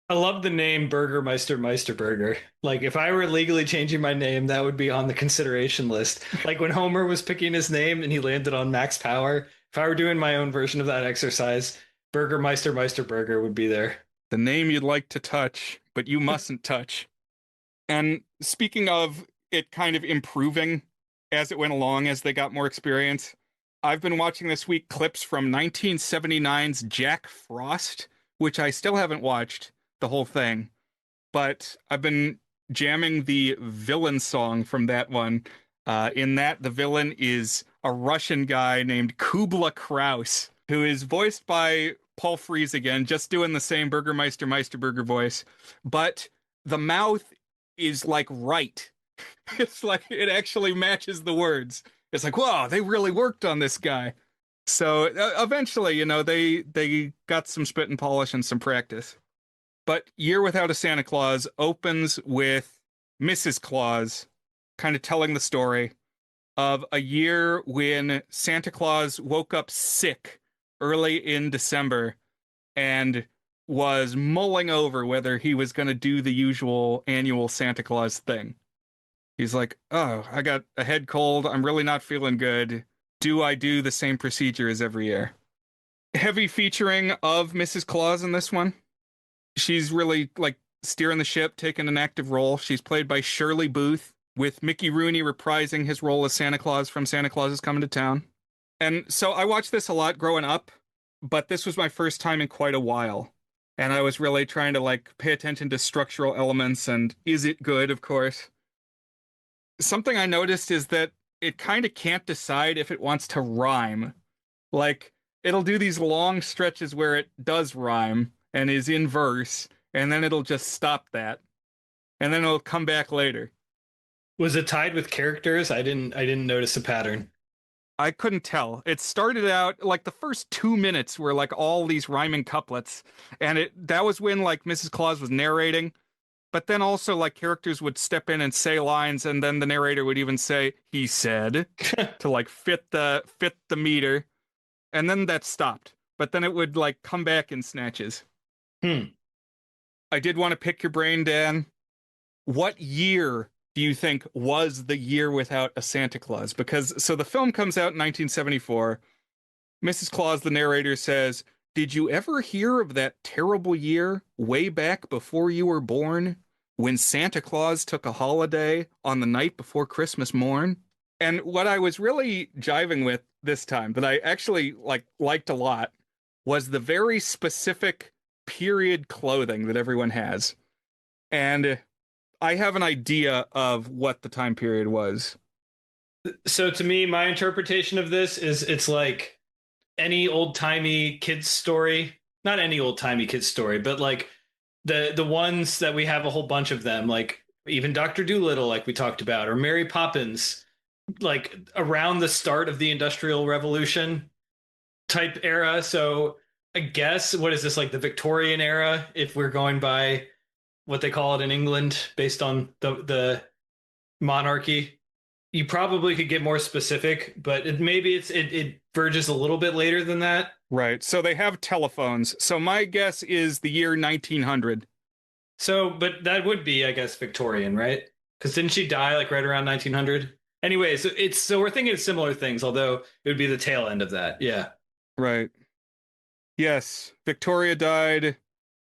I love the name Burgermeister Meisterburger. Like, if I were legally changing my name, that would be on the consideration list. Like when Homer was picking his name and he landed on Max Power, if I were doing my own version of that exercise, Burgermeister Meisterburger would be there. The name you'd like to touch, but you mustn't touch. And speaking of it kind of improving as it went along, as they got more experience, I've been watching this week clips from 1979's Jack Frost, which I still haven't watched the whole thing, but I've been jamming the villain song from that one. In that, the villain is a Russian guy named Kubla Kraus, who is voiced by Paul Frees again, just doing the same Burgermeister Meisterburger voice, but the mouth is like right. It's like it actually matches the words. It's like, wow, they really worked on this guy. So eventually, you know, they got some spit and polish and some practice. But Year Without a Santa Claus opens with Mrs. Claus kind of telling the story of a year when Santa Claus woke up sick early in December and was mulling over whether he was going to do the usual annual Santa Claus thing. He's like, oh, I got a head cold. I'm really not feeling good. Do I do the same procedure as every year? Heavy featuring of Mrs. Claus in this one. She's really like steering the ship, taking an active role. She's played by Shirley Booth, with Mickey Rooney reprising his role as Santa Claus from Santa Claus is Coming to Town. And so I watched this a lot growing up, but this was my first time in quite a while. And I was really trying to like pay attention to structural elements and is it good, of course. Something I noticed is that it kind of can't decide if it wants to rhyme. Like, it'll do these long stretches where it does rhyme and is in verse, and then it'll just stop that. And then it'll come back later. Was it tied with characters? I didn't notice a pattern. I couldn't tell. It started out like the first 2 minutes were like all these rhyming couplets, and that was when like Mrs. Claus was narrating. But then also like characters would step in and say lines, and then the narrator would even say "he said" to like fit the meter, and then that stopped. But then it would like come back in snatches. Hmm. I did want to pick your brain, Dan. What year do you think was the year without a Santa Claus? Because so the film comes out in 1974. Mrs. Claus, the narrator, says, "Did you ever hear of that terrible year way back before you were born, when Santa Claus took a holiday on the night before Christmas morn?" And what I was really jiving with this time, that I actually liked a lot, was the very specific period clothing that everyone has. And I have an idea of what the time period was. So to me, my interpretation of this is it's like any old timey kids story. not any old timey kid story, but like the ones that we have a whole bunch of them, like even Doctor Dolittle, like we talked about, or Mary Poppins, like around the start of the Industrial Revolution type era. So I guess what is this, like the Victorian era, if we're going by what they call it in England, based on the monarchy. You probably could get more specific, but maybe it verges a little bit later than that. Right. So they have telephones. So my guess is the year 1900. So, but that would be, I guess, Victorian, right? Because didn't she die like right around 1900? Anyway, so we're thinking of similar things, although it would be the tail end of that. Yeah. Right. Yes. Victoria died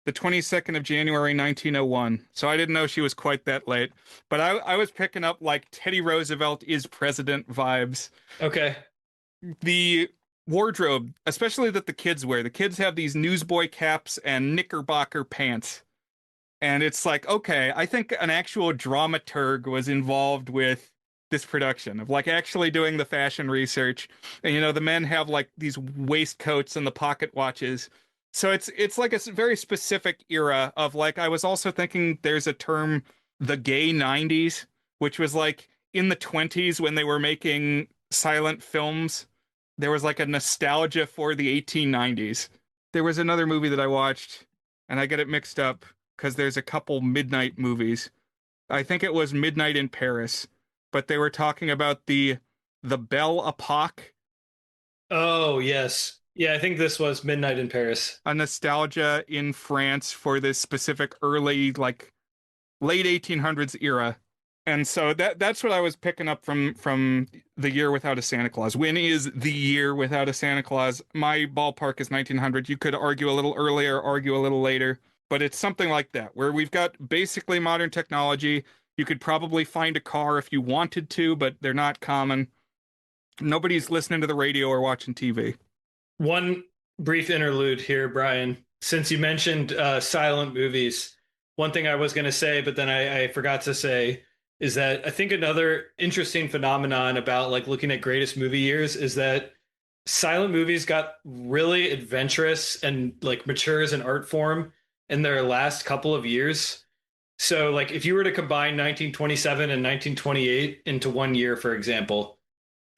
the 22nd of January, 1901. So I didn't know she was quite that late. But I was picking up like Teddy Roosevelt is president vibes. Okay. The wardrobe, especially that the kids wear, the kids have these newsboy caps and knickerbocker pants. And it's like, okay, I think an actual dramaturg was involved with this production of like actually doing the fashion research. And the men have like these waistcoats and the pocket watches. So it's like a very specific era of like I was also thinking there's a term the gay 90s, which was like in the 20s when they were making silent films. There was like a nostalgia for the 1890s. There was another movie that I watched and I get it mixed up because there's a couple midnight movies. I think it was Midnight in Paris, but they were talking about the Belle Epoque, Oh, yes. Yeah, I think this was Midnight in Paris. a nostalgia in France for this specific early like late 1800s era. And so that's what I was picking up from the year without a Santa Claus. When is the year without a Santa Claus? My ballpark is 1900. You could argue a little earlier, argue a little later, but it's something like that where we've got basically modern technology. You could probably find a car if you wanted to, but they're not common. Nobody's listening to the radio or watching TV. One brief interlude here, Brian. Since you mentioned silent movies, one thing I was going to say, but then I forgot to say, is that I think another interesting phenomenon about like looking at greatest movie years is that silent movies got really adventurous and like mature as an art form in their last couple of years. So, like, if you were to combine 1927 and 1928 into one year, for example,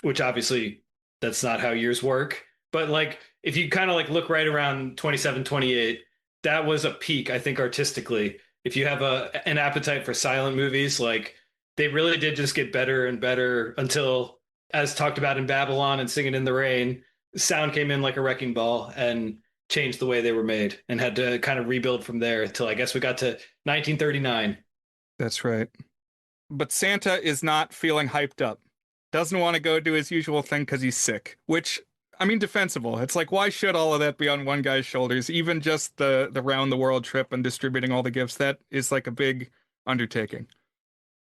which obviously that's not how years work. But like if you kind of like look right around 27, 28, that was a peak, I think, artistically. If you have an appetite for silent movies, like they really did just get better and better until, as talked about in Babylon and Singing in the Rain, sound came in like a wrecking ball and changed the way they were made and had to kind of rebuild from there until I guess we got to 1939. That's right. But Santa is not feeling hyped up. Doesn't want to go do his usual thing because he's sick, which, I mean, defensible. It's like, why should all of that be on one guy's shoulders? Even just the round the world trip and distributing all the gifts, that is like a big undertaking.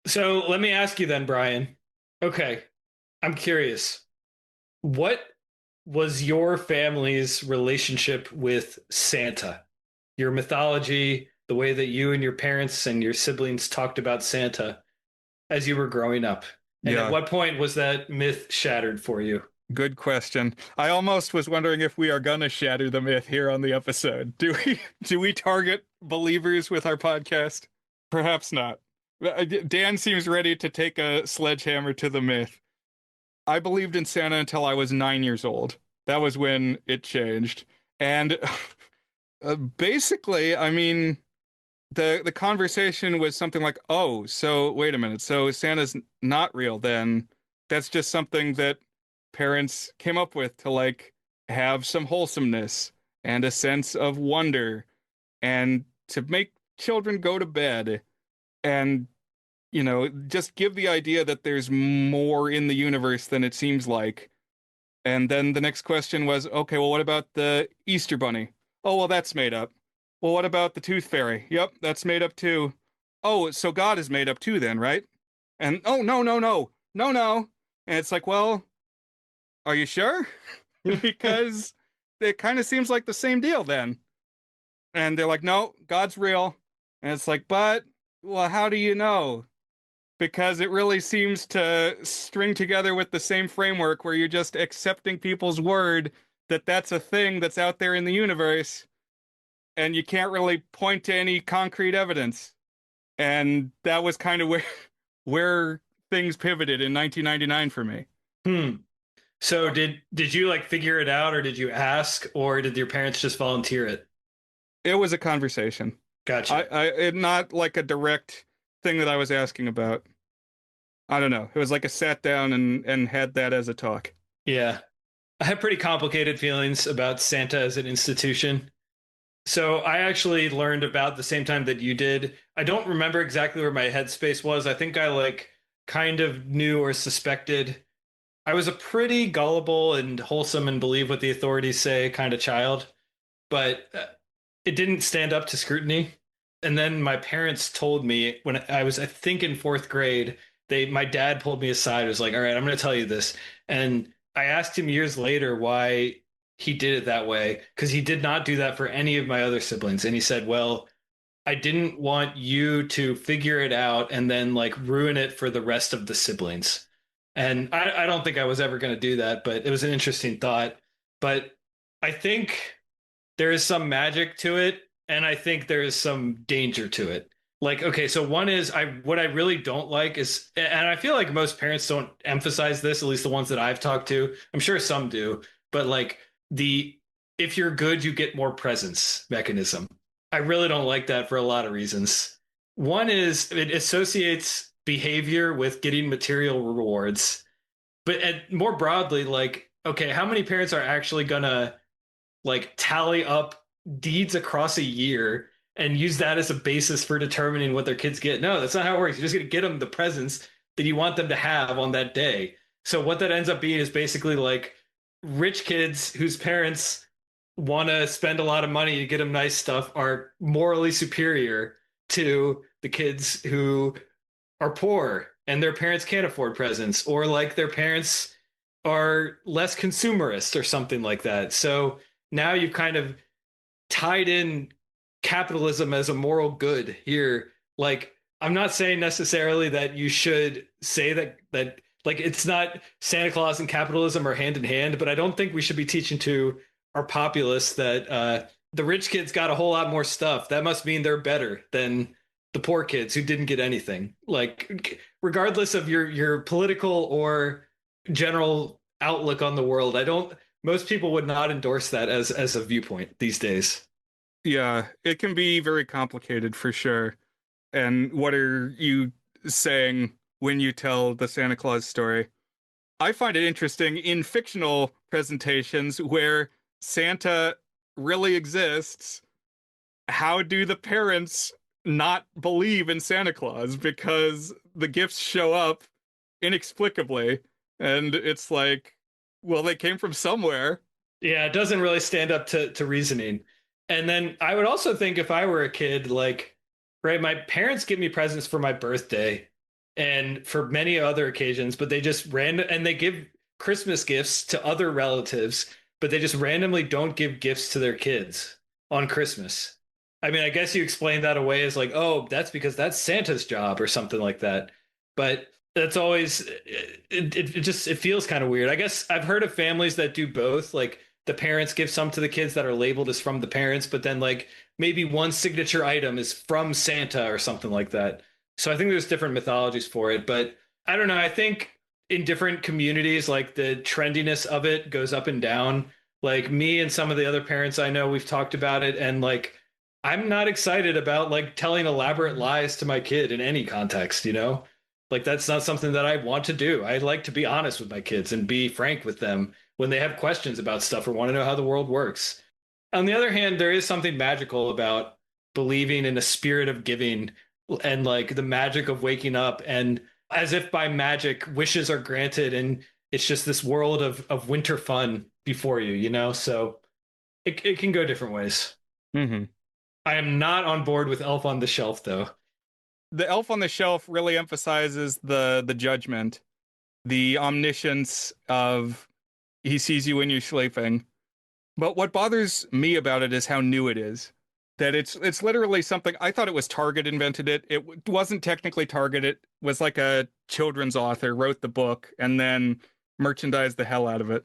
So let me ask you then, Brian. Okay, I'm curious. What was your family's relationship with Santa? Your mythology, the way that you and your parents and your siblings talked about Santa as you were growing up? And at Yeah, what point was that myth shattered for you? good question. I almost was wondering if we are gonna shatter the myth here on the episode. Do we target believers with our podcast? Perhaps not. Dan seems ready to take a sledgehammer to the myth. I believed in Santa until I was 9 years old. That was when it changed. And basically, I mean, the conversation was something like, "Oh, so wait a minute. So Santa's not real then. That's just something that parents came up with to like have some wholesomeness and a sense of wonder and to make children go to bed and just give the idea that there's more in the universe than it seems like." And then the next question was, okay, well, what about the Easter Bunny? Oh, well, that's made up. Well, what about the Tooth Fairy? Yep, that's made up too. Oh, so God is made up too, then, right? And oh, no, no, no, no, no. And it's like, well, are you sure? Because it kind of seems like the same deal then. And they're like, no, God's real. And it's like, but, well, how do you know? Because it really seems to string together with the same framework where you're just accepting people's word that that's a thing that's out there in the universe. and you can't really point to any concrete evidence. And that was kind of where things pivoted in 1999 for me. Hmm. So did you like figure it out, or did you ask, or did your parents just volunteer it? It was a conversation. Gotcha. Not like a direct thing that I was asking about. I don't know. It was like a sat down and had that as a talk. Yeah. I have pretty complicated feelings about Santa as an institution. So I actually learned about the same time that you did. I don't remember exactly where my headspace was. I think I like kind of knew or suspected. I was a pretty gullible and wholesome and believe what the authorities say kind of child, but it didn't stand up to scrutiny. And then my parents told me when I was, I think, in fourth grade, my dad pulled me aside. Was like, "All right, I'm going to tell you this." And I asked him years later why he did it that way, because he did not do that for any of my other siblings. And he said, "Well, I didn't want you to figure it out and then like ruin it for the rest of the siblings." And I don't think I was ever going to do that, but it was an interesting thought. But I think there is some magic to it, and I think there is some danger to it. Like, okay, so one is what I really don't like is, and I feel like most parents don't emphasize this, at least the ones that I've talked to. I'm sure some do, but like the if you're good, you get more presents mechanism. I really don't like that for a lot of reasons. One is it associates behavior with getting material rewards, but more broadly, like, okay, how many parents are actually gonna like tally up deeds across a year and use that as a basis for determining what their kids get? No, that's not how it works. You're just going to get them the presents that you want them to have on that day. So what that ends up being is basically like rich kids whose parents want to spend a lot of money to get them nice stuff are morally superior to the kids who are poor and their parents can't afford presents, or like their parents are less consumerist or something like that. So now you've kind of tied in capitalism as a moral good here. Like, I'm not saying necessarily that you should say that like it's not Santa Claus and capitalism are hand in hand, but I don't think we should be teaching to our populace that the rich kids got a whole lot more stuff. That must mean they're better than the poor kids who didn't get anything. Like, regardless of your political or general outlook on the world, I don't most people would not endorse that as a viewpoint these days. Yeah, it can be very complicated for sure. And what are you saying when you tell the Santa Claus story? I find it interesting in fictional presentations where Santa really exists. How do the parents not believe in Santa Claus because the gifts show up inexplicably? And it's like, well, they came from somewhere. Yeah, it doesn't really stand up to reasoning. And then I would also think if I were a kid, like, right, my parents give me presents for my birthday and for many other occasions, but they just random and they give Christmas gifts to other relatives, but they just randomly don't give gifts to their kids on Christmas. I mean, I guess you explain that away as like, oh, that's because that's Santa's job or something like that. But that's always it just it feels kind of weird. I guess I've heard of families that do both. Like the parents give some to the kids that are labeled as from the parents, but then like maybe one signature item is from Santa or something like that. So I think there's different mythologies for it, but I don't know. I think in different communities, like the trendiness of it goes up and down. Like me and some of the other parents I know, we've talked about it, and like I'm not excited about like telling elaborate lies to my kid in any context, you know? Like that's not something that I want to do. I like to be honest with my kids and be frank with them when they have questions about stuff or want to know how the world works. On the other hand, there is something magical about believing in a spirit of giving and like the magic of waking up and as if by magic wishes are granted and it's just this world of winter fun before you, you know? So it can go different ways. Mm-hmm. I am not on board with Elf on the Shelf though. The elf on the shelf really emphasizes the judgment, the omniscience of he sees you when you're sleeping. But what bothers me about it is how new it is. That it's literally something I thought it was Target invented it. It wasn't technically Target. It was like a children's author wrote the book and then merchandised the hell out of it.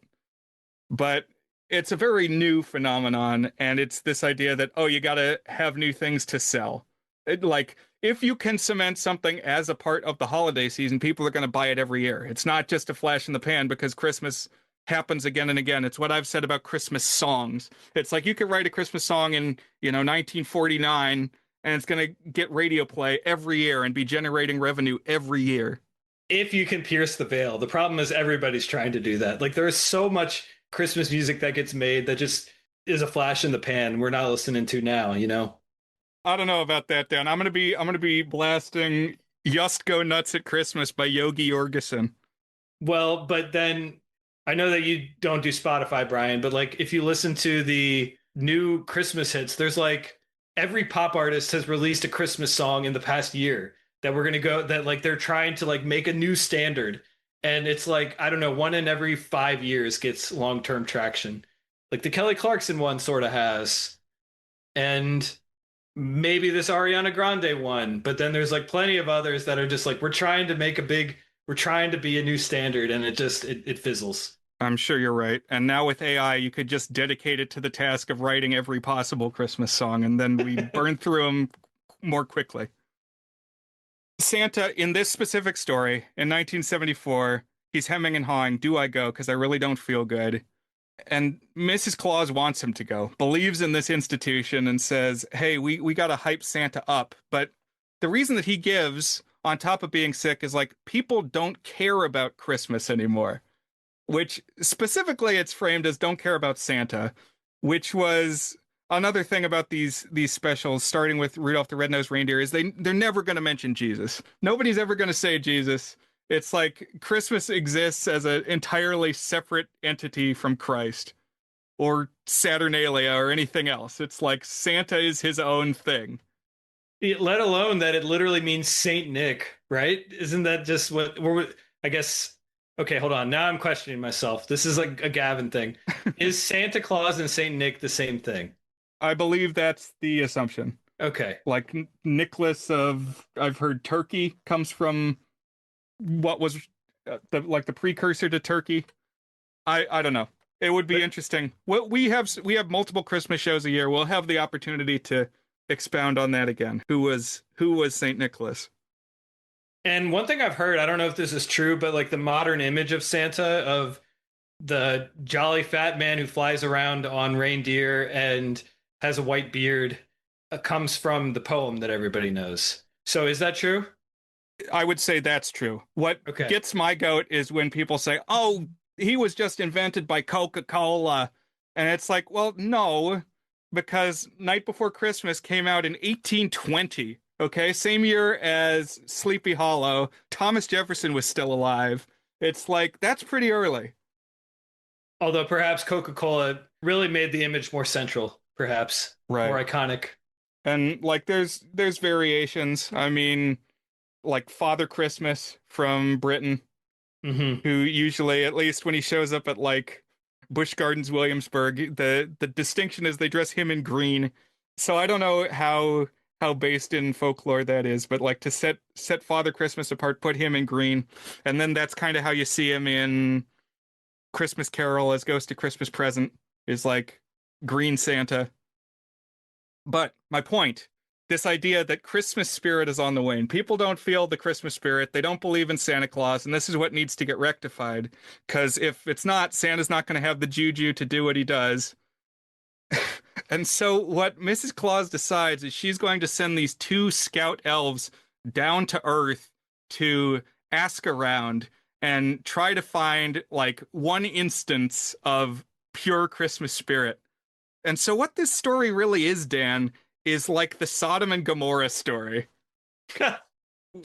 But it's a very new phenomenon, and it's this idea that, oh, you got to have new things to sell. Like, if you can cement something as a part of the holiday season, people are going to buy it every year. It's not just a flash in the pan because Christmas happens again and again. It's what I've said about Christmas songs. It's like you could write a Christmas song in, 1949, and it's going to get radio play every year and be generating revenue every year. If you can pierce the veil. The problem is everybody's trying to do that. Like, there's so much Christmas music that gets made that just is a flash in the pan we're not listening to now, you know? I don't know about that, Dan. I'm gonna be blasting "Just Go Nuts at Christmas" by Yogi Jorgensen. Well, but then I know that you don't do Spotify, Brian, but like if you listen to the new Christmas hits, there's like every pop artist has released a Christmas song in the past year that we're gonna go that like they're trying to like make a new standard. And it's like, I don't know, one in every 5 years gets long-term traction. Like the Kelly Clarkson one sort of has. And maybe this Ariana Grande one, but then there's like plenty of others that are just like we're trying to be a new standard and it fizzles. I'm sure you're right. And now with AI, you could just dedicate it to the task of writing every possible Christmas song, and then we burn through them more quickly. Santa, in this specific story, in 1974, he's hemming and hawing, do I go? Because I really don't feel good. And Mrs. Claus wants him to go, believes in this institution, and says, hey, we got to hype Santa up. But the reason that he gives, on top of being sick, is like, people don't care about Christmas anymore, which specifically it's framed as don't care about Santa, which was another thing about these specials, starting with Rudolph the Red-Nosed Reindeer, is they're never going to mention Jesus. Nobody's ever going to say Jesus. It's like Christmas exists as an entirely separate entity from Christ or Saturnalia or anything else. It's like Santa is his own thing. Let alone that it literally means Saint Nick, right? Isn't that just what I guess? Okay, hold on. Now I'm questioning myself. This is like a Gavin thing. Is Santa Claus and Saint Nick the same thing? I believe that's the assumption. Okay. Like Nicholas of, I've heard Turkey comes from what was the precursor to Turkey. I don't know. It would be interesting. Well, we have multiple Christmas shows a year. We'll have the opportunity to expound on that again. Who was Saint Nicholas? And one thing I've heard, I don't know if this is true, but like the modern image of Santa, of the jolly fat man who flies around on reindeer and has a white beard, comes from the poem that everybody knows. So is that true? I would say that's true. What Okay. gets my goat is when people say, "Oh, he was just invented by Coca-Cola," and it's like, well, no, because Night Before Christmas came out in 1820. Okay, same year as Sleepy Hollow. Thomas Jefferson was still alive. It's like that's pretty early. Although perhaps Coca-Cola really made the image more central, perhaps Right. more iconic. And like there's variations. I mean, like Father Christmas from Britain, Hmm. who usually, at least when he shows up at like Busch Gardens, Williamsburg, the distinction is they dress him in green. So I don't know how based in folklore that is, but like to set Father Christmas apart, put him in green, and then that's kind of how you see him in Christmas Carol as Ghost of Christmas Present is like green Santa. But my point, this idea that Christmas spirit is on the wane. People don't feel the Christmas spirit. They don't believe in Santa Claus, and this is what needs to get rectified. Because if it's not, Santa's not going to have the juju to do what he does. And so what Mrs. Claus decides is she's going to send these two scout elves down to Earth to ask around and try to find like one instance of pure Christmas spirit. And so what this story really is, Dan, is like the Sodom and Gomorrah story,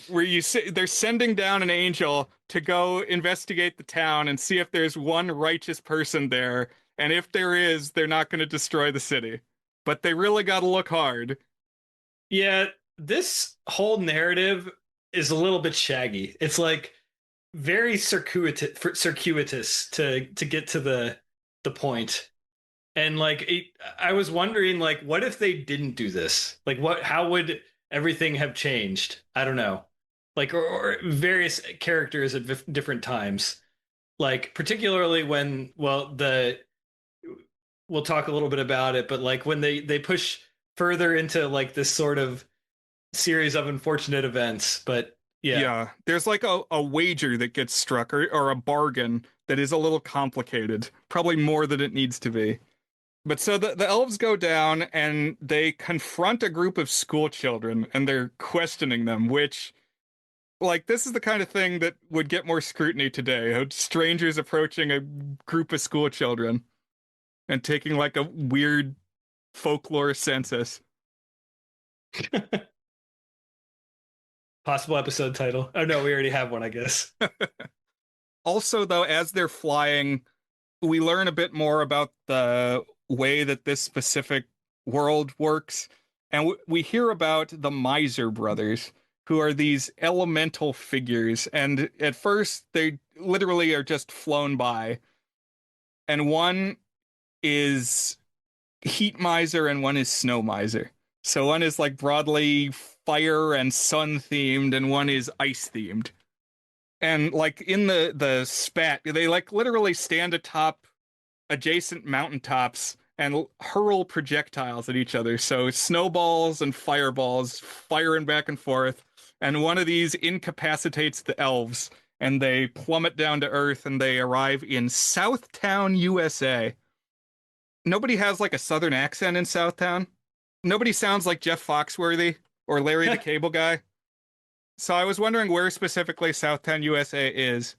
where you see they're sending down an angel to go investigate the town and see if there's one righteous person there, and if there is, they're not going to destroy the city. But they really got to look hard. Yeah, this whole narrative is a little bit shaggy. It's like very circuitous to get to the point. And like I was wondering, like, what if they didn't do this? Like, how would everything have changed? I don't know. Like, or various characters at different times. Like, particularly when, well, we'll talk a little bit about it, but like when they push further into like this sort of series of unfortunate events. But yeah. Yeah, there's like a wager that gets struck or a bargain that is a little complicated, probably more than it needs to be. But so the elves go down and they confront a group of school children and they're questioning them, which, like, this is the kind of thing that would get more scrutiny today. Strangers approaching a group of school children and taking like a weird folklore census. Possible episode title. Oh no, we already have one, I guess. Also, though, as they're flying, we learn a bit more about the way that this specific world works. And we hear about the Miser brothers, who are these elemental figures. And at first, they literally are just flown by. And one is Heat Miser and one is Snow Miser. So one is like broadly fire and sun themed, and one is ice themed. And like in the spat, they like literally stand atop adjacent mountaintops and hurl projectiles at each other. So snowballs and fireballs firing back and forth. And one of these incapacitates the elves and they plummet down to Earth and they arrive in Southtown, USA. Nobody has like a southern accent in Southtown. Nobody sounds like Jeff Foxworthy or Larry the Cable Guy. So I was wondering where specifically Southtown, USA is.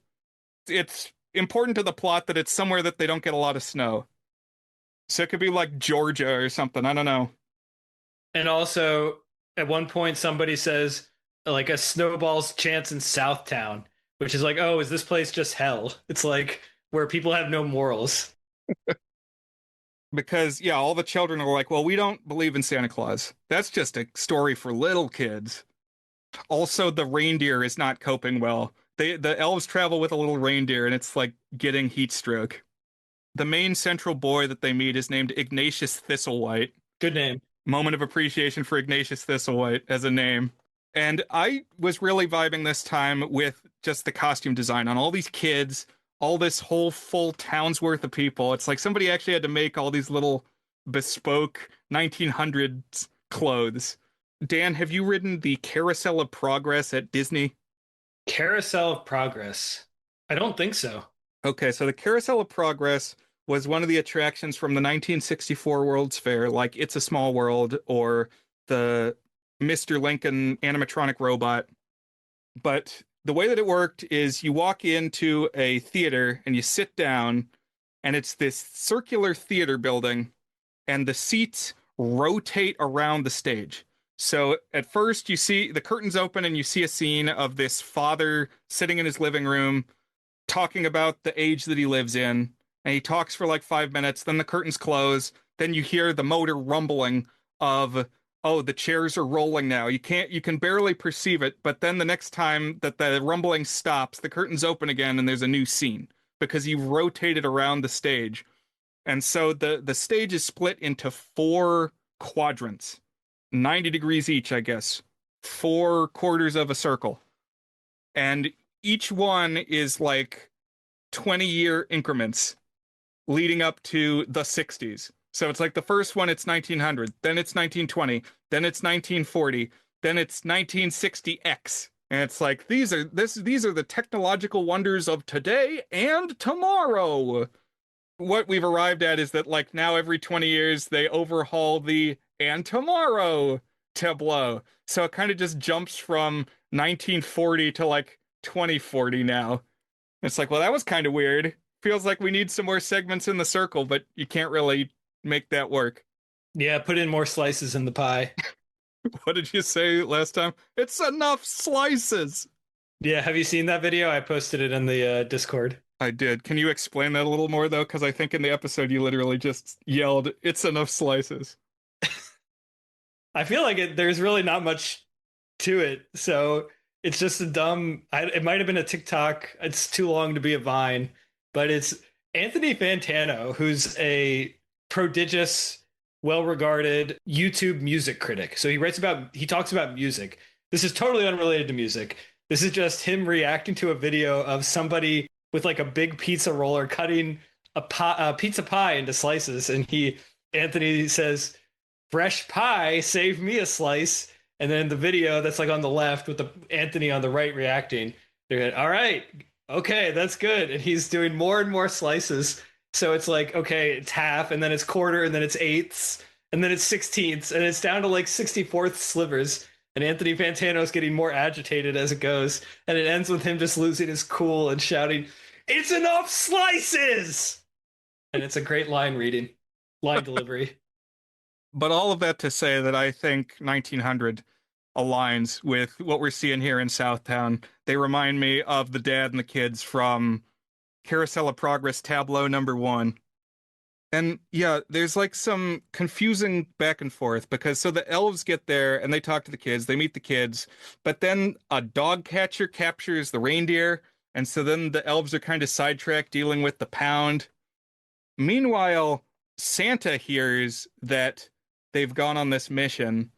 It's important to the plot that it's somewhere that they don't get a lot of snow. So it could be like Georgia or something. I don't know. And also, at one point, somebody says like a snowball's chance in Southtown, which is like, oh, is this place just hell? It's like where people have no morals. Because, yeah, all the children are like, well, we don't believe in Santa Claus. That's just a story for little kids. Also, the reindeer is not coping well. The elves travel with a little reindeer, and it's like getting heat stroke. The main central boy that they meet is named Ignatius Thistlewhite. Good name. Moment of appreciation for Ignatius Thistlewhite as a name. And I was really vibing this time with just the costume design on all these kids, all this whole full town's worth of people. It's like somebody actually had to make all these little bespoke 1900s clothes. Dan, have you ridden the Carousel of Progress at Disney? Carousel of Progress. I don't think so. Okay, so the Carousel of Progress was one of the attractions from the 1964 World's Fair, like It's a Small World or the Mr. Lincoln animatronic robot. But the way that it worked is you walk into a theater and you sit down, and it's this circular theater building, and the seats rotate around the stage. So at first you see the curtains open and you see a scene of this father sitting in his living room talking about the age that he lives in. And he talks for like 5 minutes, then the curtains close, then you hear the motor rumbling of, oh, the chairs are rolling now. You can barely perceive it, but then the next time that the rumbling stops, the curtains open again and there's a new scene because you've rotated around the stage. And so the stage is split into 4 quadrants, 90 degrees each, I guess, 4 quarters of a circle. And each one is like 20-year increments leading up to the 60s. So it's like the first one, it's 1900, then it's 1920, then it's 1940, then it's 1960X. And it's like these are the technological wonders of today and tomorrow. What we've arrived at is that like now every 20 years they overhaul the and tomorrow tableau. So it kind of just jumps from 1940 to like 2040 now. It's like, well, that was kind of weird. Feels like we need some more segments in the circle, but you can't really make that work. Yeah, put in more slices in the pie. What did you say last time? It's enough slices. Yeah, have you seen that video? I posted it in the Discord. I did. Can you explain that a little more, though? Because I think in the episode you literally just yelled, it's enough slices. I feel like there's really not much to it. So it's just a dumb, it might have been a TikTok. It's too long to be a Vine, but it's Anthony Fantano, who's a prodigious, well-regarded YouTube music critic. So he talks about music. This is totally unrelated to music. This is just him reacting to a video of somebody with like a big pizza roller cutting a pizza pie into slices, and Anthony says, "Fresh pie, save me a slice." And then the video that's like on the left with the Anthony on the right reacting, they're like, all right, okay, that's good. And he's doing more and more slices. So it's like, okay, it's half, and then it's quarter, and then it's eighths, and then it's sixteenths, and it's down to like 64th slivers. And Anthony Fantano's getting more agitated as it goes. And it ends with him just losing his cool and shouting, "It's enough slices!" And it's a great line delivery. But all of that to say that I think 1900 aligns with what we're seeing here in Southtown. They remind me of the dad and the kids from Carousel of Progress Tableau #1. And yeah, there's like some confusing back and forth because so the elves get there and they talk to the kids, they meet the kids, but then a dog catcher captures the reindeer, and so then the elves are kind of sidetracked dealing with the pound. Meanwhile, Santa hears that they've gone on this mission,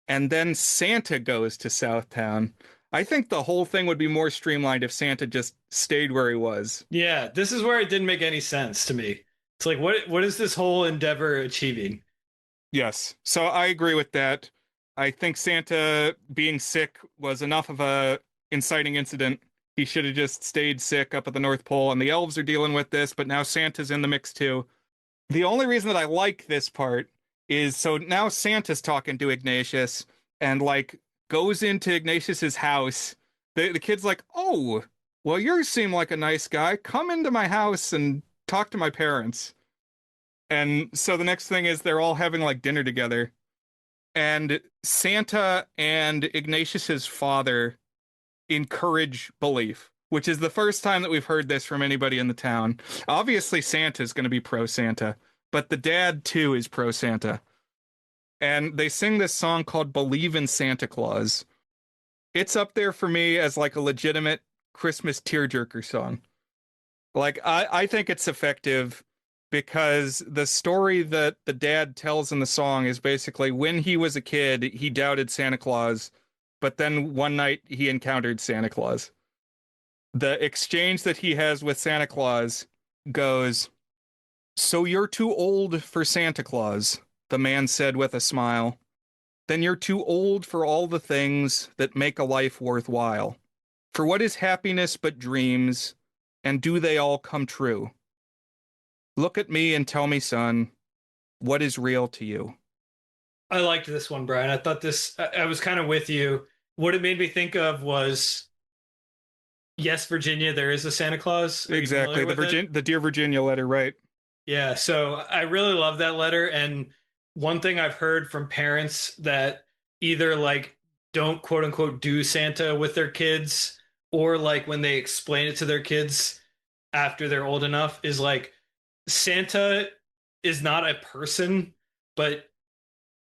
and then Santa goes to Southtown. I think the whole thing would be more streamlined if Santa just stayed where he was. Yeah, this is where it didn't make any sense to me. It's like, what is this whole endeavor achieving? Yes, so I agree with that. I think Santa being sick was enough of a inciting incident. He should have just stayed sick up at the North Pole, and the elves are dealing with this, but now Santa's in the mix too. The only reason that I like this part is so now Santa's talking to Ignatius and like goes into Ignatius's house. The kid's like, "Oh, well, you seem like a nice guy. Come into my house and talk to my parents." And so the next thing is they're all having like dinner together. And Santa and Ignatius's father encourage belief, which is the first time that we've heard this from anybody in the town. Obviously, Santa's going to be pro Santa, but the dad too is pro Santa. And they sing this song called Believe in Santa Claus. It's up there for me as like a legitimate Christmas tearjerker song. Like, I think it's effective because the story that the dad tells in the song is basically when he was a kid, he doubted Santa Claus, but then one night he encountered Santa Claus. The exchange that he has with Santa Claus goes, "So you're too old for Santa Claus," the man said with a smile. "Then you're too old for all the things that make a life worthwhile. For what is happiness but dreams, and do they all come true? Look at me and tell me, son, what is real to you?" I liked this one, Brian. I thought I was kind of with you. What it made me think of was, yes, Virginia, there is a Santa Claus. Are you Exactly. familiar with it? The Dear Virginia letter, right? Yeah, so I really love that letter. And one thing I've heard from parents that either like don't quote unquote do Santa with their kids, or like when they explain it to their kids after they're old enough, is like Santa is not a person, but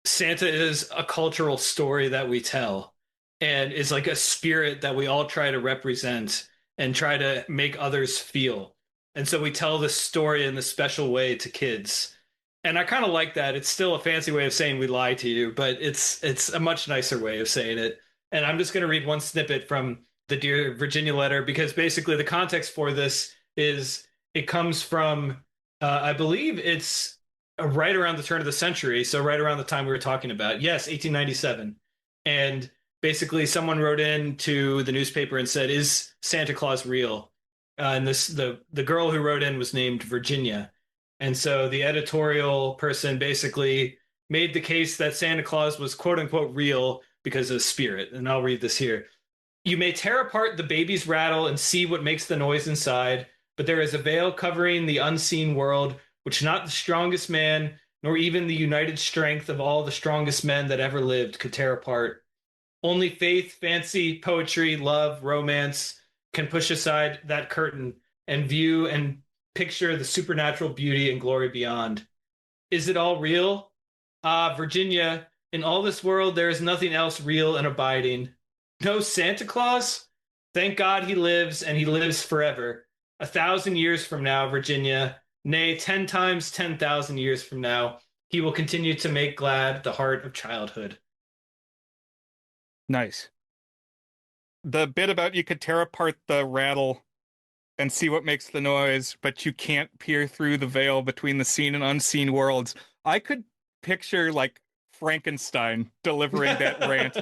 Santa is a cultural story that we tell, and is like a spirit that we all try to represent and try to make others feel. And so we tell this story in this special way to kids. And I kind of like that. It's still a fancy way of saying we lie to you, but it's a much nicer way of saying it. And I'm just going to read one snippet from the Dear Virginia letter, because basically the context for this is it comes from I believe it's right around the turn of the century, so right around the time we were talking about. Yes, 1897. And basically someone wrote in to the newspaper and said, "Is Santa Claus real?" And the girl who wrote in was named Virginia. And so the editorial person basically made the case that Santa Claus was quote unquote real because of spirit. And I'll read this here. "You may tear apart the baby's rattle and see what makes the noise inside, but there is a veil covering the unseen world, which not the strongest man, nor even the united strength of all the strongest men that ever lived, could tear apart. Only faith, fancy, poetry, love, romance can push aside that curtain and view and picture the supernatural beauty and glory beyond. Is it all real? Ah, Virginia, in all this world there is nothing else real and abiding. No Santa Claus? Thank God he lives, and he lives forever. 1,000 years from now, Virginia, nay, 10 times 10,000 years from now, he will continue to make glad the heart of childhood." Nice. The bit about you could tear apart the rattle and see what makes the noise, but you can't peer through the veil between the seen and unseen worlds. I could picture like Frankenstein delivering that rant.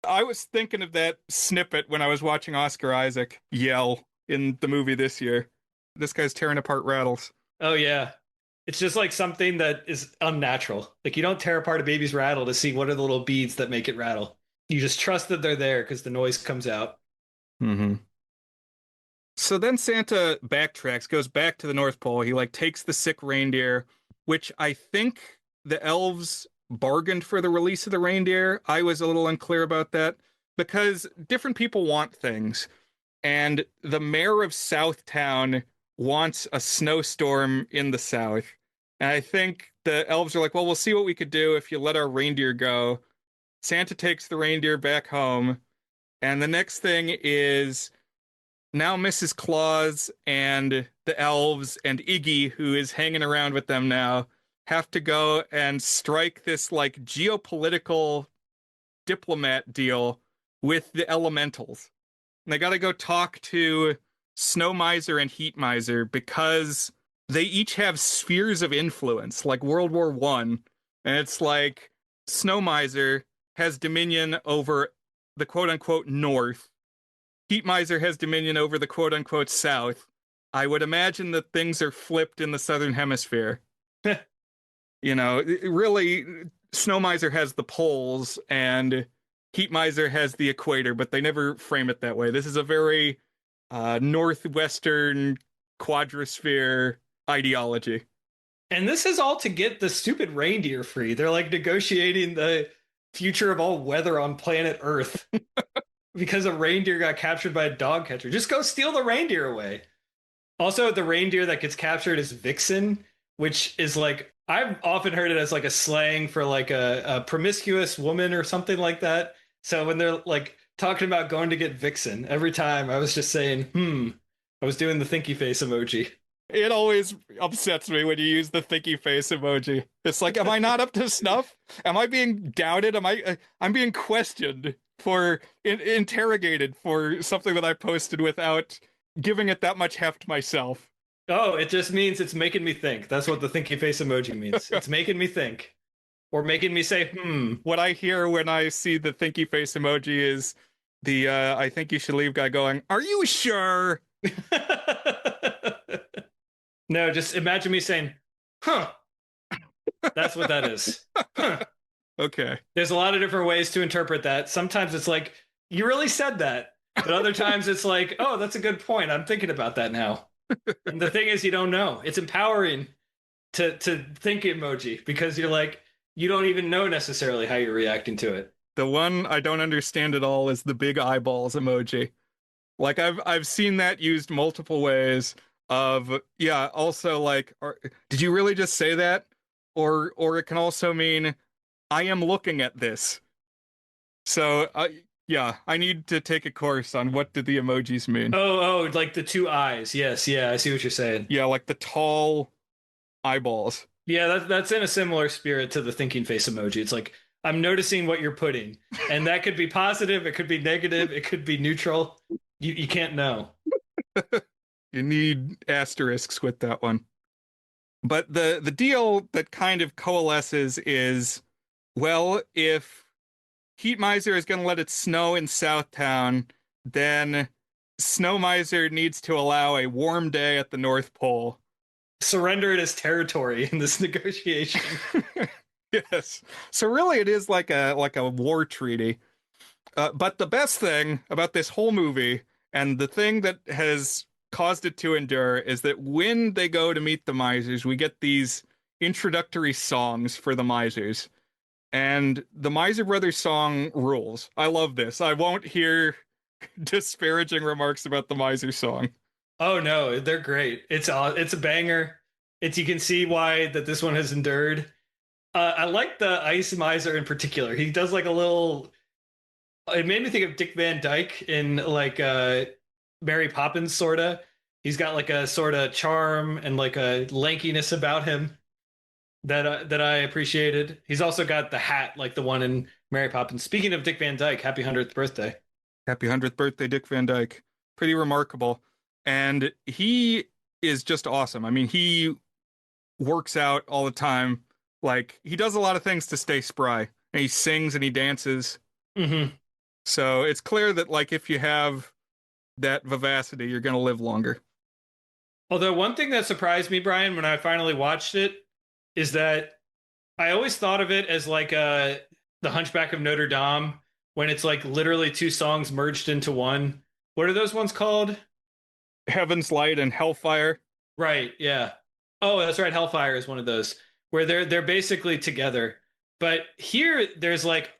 I was thinking of that snippet when I was watching Oscar Isaac yell in the movie this year. This guy's tearing apart rattles. Oh yeah. It's just like something that is unnatural. Like you don't tear apart a baby's rattle to see what are the little beads that make it rattle. You just trust that they're there because the noise comes out. Mm-hmm. So then Santa backtracks, goes back to the North Pole. He like takes the sick reindeer, which I think the elves bargained for the release of the reindeer. I was a little unclear about that because different people want things. And the mayor of Southtown wants a snowstorm in the south. And I think the elves are like, well, we'll see what we could do if you let our reindeer go. Santa takes the reindeer back home. And the next thing is now Mrs. Claus and the elves and Iggy, who is hanging around with them now, have to go and strike this like geopolitical diplomat deal with the elementals. And they got to go talk to Snow Miser and Heat Miser because they each have spheres of influence, like World War One. And it's like Snow Miser has dominion over the quote unquote North. Heat Miser has dominion over the quote unquote South. I would imagine that things are flipped in the Southern Hemisphere. Really, Snow Miser has the poles and Heat Miser has the equator, but they never frame it that way. This is a very northwestern quadrosphere ideology. And this is all to get the stupid reindeer free. They're like negotiating the future of all weather on planet Earth because a reindeer got captured by a dog catcher. Just go steal the reindeer away. Also, the reindeer that gets captured is Vixen, which is like, I've often heard it as like a slang for like a promiscuous woman or something like that. So when they're like talking about going to get Vixen, every time I was just saying, I was doing the thinky face emoji. It always upsets me when you use the thinky face emoji. It's like, am I not up to snuff? Am I being doubted? I'm being questioned for interrogated for something that I posted without giving it that much heft myself. Oh, it just means it's making me think. That's what the thinky face emoji means. It's making me think. Or making me say, What I hear when I see the thinky face emoji is the I think you should leave guy going, are you sure? No, just imagine me saying, huh. That's what that is. Huh. Okay. There's a lot of different ways to interpret that. Sometimes it's like, you really said that. But other times it's like, oh, that's a good point. I'm thinking about that now. And the thing is, you don't know. It's empowering to think emoji because you're like, you don't even know necessarily how you're reacting to it. The one I don't understand at all is the big eyeballs emoji. Like I've seen that used multiple ways of also like did you really just say that? Or it can also mean I am looking at this. So I need to take a course on what did the emojis mean. Oh, like the two eyes. Yes, yeah, I see what you're saying. Yeah, like the tall eyeballs. Yeah, that's in a similar spirit to the thinking face emoji. It's like, I'm noticing what you're putting. And that could be positive, it could be negative, it could be neutral. You can't know. You need asterisks with that one. But the deal that kind of coalesces is, well, if Heat Miser is going to let it snow in Southtown, then Snow Miser needs to allow a warm day at the North Pole. Surrender it as territory in this negotiation. Yes. So really it is like a war treaty. But the best thing about this whole movie, and the thing that has caused it to endure, is that when they go to meet the Misers, we get these introductory songs for the Misers. And the Miser Brothers song rules. I love this. I won't hear disparaging remarks about the Miser song. Oh no, they're great. It's a banger. You can see why that this one has endured. I like the Ice Miser in particular. He does like a little. It made me think of Dick Van Dyke in like Mary Poppins, sorta. He's got like a sort of charm and like a lankiness about him that I appreciated. He's also got the hat like the one in Mary Poppins. Speaking of Dick Van Dyke, happy 100th birthday. Happy 100th birthday, Dick Van Dyke. pretty remarkable. And he is just awesome. I mean, he works out all the time. Like, he does a lot of things to stay spry. And he sings and he dances. Hmm. So it's clear that, like, if you have that vivacity, you're going to live longer. Although one thing that surprised me, Brian, when I finally watched it, is that I always thought of it as like the Hunchback of Notre Dame, when it's like literally two songs merged into one. What are those ones called? Heaven's Light and Hellfire. Right, yeah. Oh, that's right. Hellfire is one of those where they're basically together. But here there's like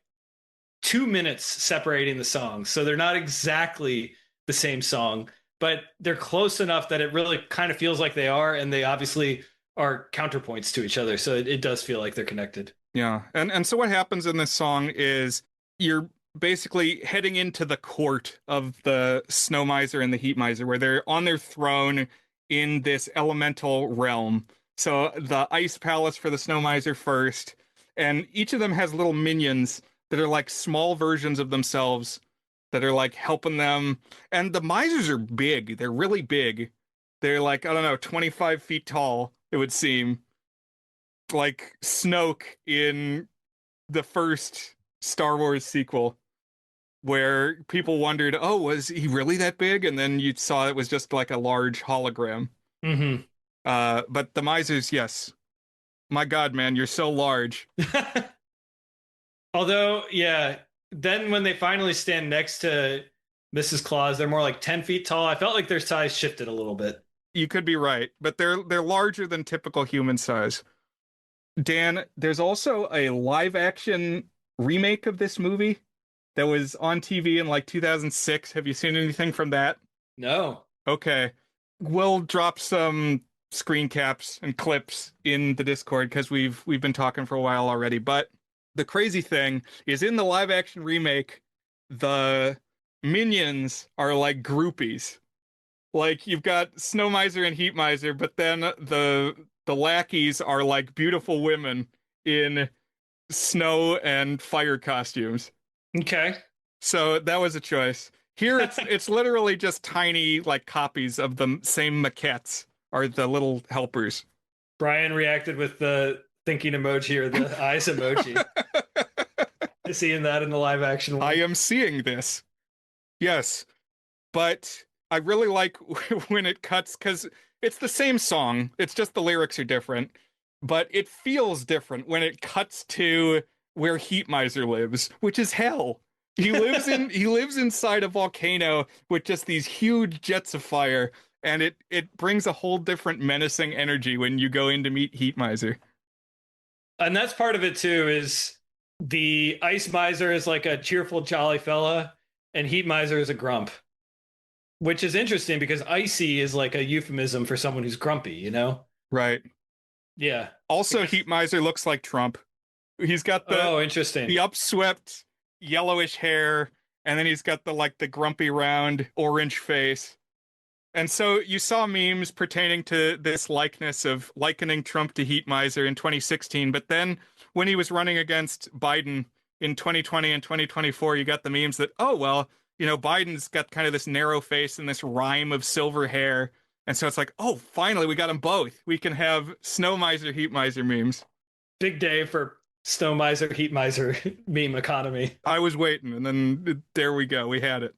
2 minutes separating the songs. So they're not exactly the same song, but they're close enough that it really kind of feels like they are, and they obviously are counterpoints to each other. So it does feel like they're connected. Yeah. And so what happens in this song is you're basically heading into the court of the snow miser and the heat miser, where they're on their throne in this elemental realm. So the ice palace for the snow miser first, and each of them has little minions that are like small versions of themselves that are like helping them. And the misers are big. They're really big. They're like, I don't know, 25 feet tall, it would seem. Like Snoke in the first Star Wars sequel, where people wondered, oh, was he really that big? And then you saw it was just like a large hologram. Hmm. But the misers, yes. My God, man, you're so large. Although, yeah, then when they finally stand next to Mrs. Claus, they're more like 10 feet tall. I felt like their size shifted a little bit. You could be right, but they're larger than typical human size. Dan, there's also a live action remake of this movie that was on TV in like 2006. Have you seen anything from that? No. Okay. We'll drop some screen caps and clips in the Discord because we've been talking for a while already. But the crazy thing is in the live action remake, the minions are like groupies. Like you've got Snow Miser and Heat Miser, but then the lackeys are like beautiful women in snow and fire costumes. Okay. So that was a choice. Here it's literally just tiny like copies of the same maquettes are the little helpers. Brian reacted with the thinking emoji or the eyes emoji. Seeing that in the live action one. I am seeing this. Yes. But I really like when it cuts because it's the same song. It's just the lyrics are different, but it feels different when it cuts to where Heat Miser lives, which is hell. He lives inside a volcano with just these huge jets of fire, and it brings a whole different menacing energy when you go in to meet Heat Miser. And that's part of it too, is the ice miser is like a cheerful, jolly fella, and heat miser is a grump. Which is interesting because icy is like a euphemism for someone who's grumpy, you know? Right. Yeah. Also, Because, Heat Miser looks like Trump. He's got oh, interesting. the upswept yellowish hair, and then he's got the like the grumpy round orange face. And so you saw memes pertaining to this likeness of likening Trump to Heat Miser in 2016, but then when he was running against Biden in 2020 and 2024, you got the memes that, oh, well, you know, Biden's got kind of this narrow face and this rime of silver hair. And so it's like, oh, finally, we got them both. We can have Snow Miser, Heat Miser memes. Big day for snow miser, heat miser meme economy. I was waiting, and then there we go. We had it.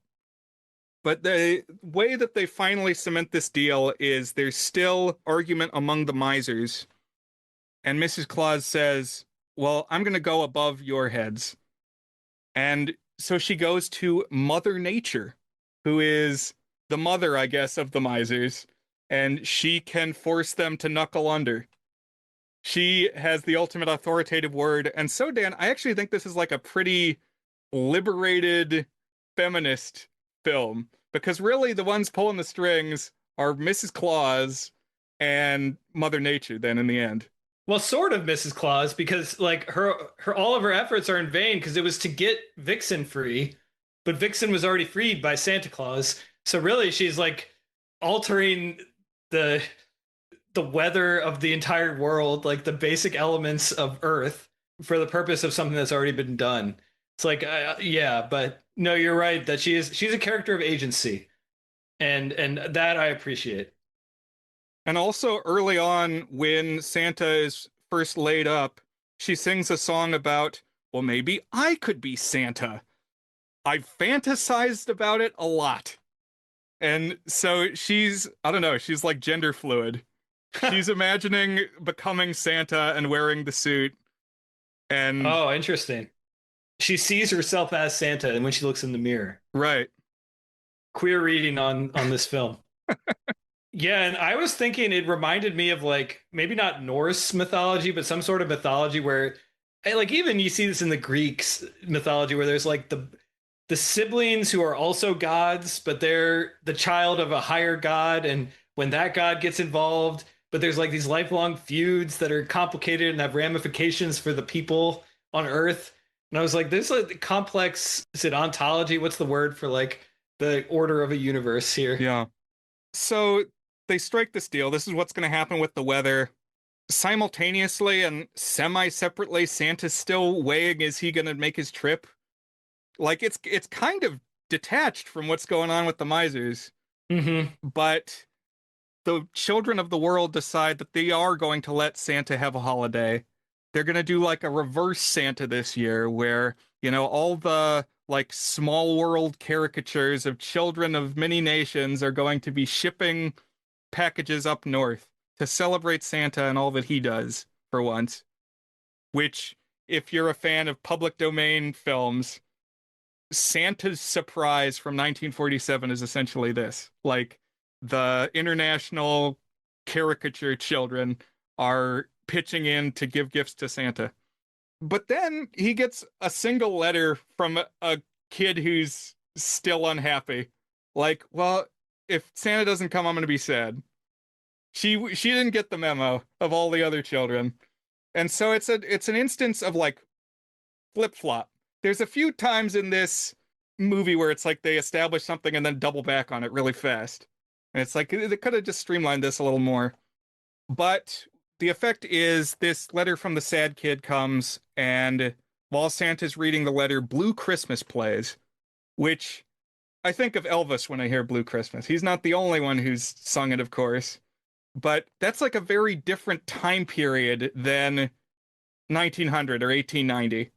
But the way that they finally cement this deal is there's still argument among the misers. And Mrs. Claus says, well, I'm going to go above your heads. And so she goes to Mother Nature, who is the mother, I guess, of the misers. And she can force them to knuckle under. She has the ultimate authoritative word. And so, Dan, I actually think this is like a pretty liberated feminist film because really the ones pulling the strings are Mrs. Claus and Mother Nature then in the end. Well, sort of Mrs. Claus, because like her all of her efforts are in vain because it was to get Vixen free, but Vixen was already freed by Santa Claus. So really she's like altering the weather of the entire world, like the basic elements of Earth, for the purpose of something that's already been done. It's like, yeah, but no, you're right that she's a character of agency. and that I appreciate. And also early on, when Santa is first laid up, she sings a song about, well, maybe I could be Santa. I've fantasized about it a lot. And so she's, I don't know, she's like gender fluid. She's imagining becoming Santa and wearing the suit. And Oh, interesting. She sees herself as Santa, and when she looks in the mirror, right. queer reading on this film. Yeah, and I was thinking it reminded me of like maybe not Norse mythology, but some sort of mythology where, like even you see this in the Greeks mythology where there's like the siblings who are also gods, but they're the child of a higher god, and when that god gets involved, but there's like these lifelong feuds that are complicated and have ramifications for the people on Earth. And I was like, this is like complex. Is it ontology? What's the word for like the order of a universe here? Yeah. So they strike this deal. This is what's going to happen with the weather. Simultaneously and semi separately, Santa's still weighing, is he going to make his trip? Like it's kind of detached from what's going on with the misers, Mm-hmm. but the children of the world decide that they are going to let Santa have a holiday. They're going to do like a reverse Santa this year where, all the like small world caricatures of children of many nations are going to be shipping packages up north to celebrate Santa and all that he does for once. Which, if you're a fan of public domain films, Santa's Surprise from 1947 is essentially this. Like, the international caricature children are pitching in to give gifts to Santa. But then he gets a single letter from a kid who's still unhappy. Like, well, if Santa doesn't come, I'm going to be sad. She didn't get the memo of all the other children. And so it's an instance of like flip-flop. There's a few times in this movie where it's like they establish something and then double back on it really fast. And it's like they could have just streamlined this a little more. But the effect is this letter from the sad kid comes, and while Santa's reading the letter, Blue Christmas plays, which I think of Elvis when I hear Blue Christmas. He's not the only one who's sung it, of course, but that's like a very different time period than 1900 or 1890.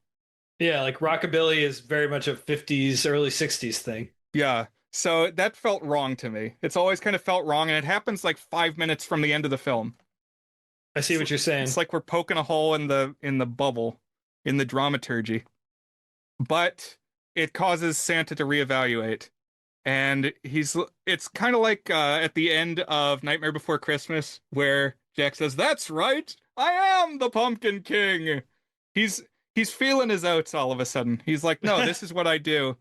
Yeah, like rockabilly is very much a 50s, early 60s thing. Yeah. So that felt wrong to me. It's always kind of felt wrong, and it happens like 5 minutes from the end of the film. I see It's, what you're it's saying. like we're poking a hole in the bubble, in the dramaturgy. But it causes Santa to reevaluate. And it's kind of like at the end of Nightmare Before Christmas, where Jack says, "That's right, I am the Pumpkin King." He's he's feeling his oats all of a sudden. He's like, "No, this is what I do."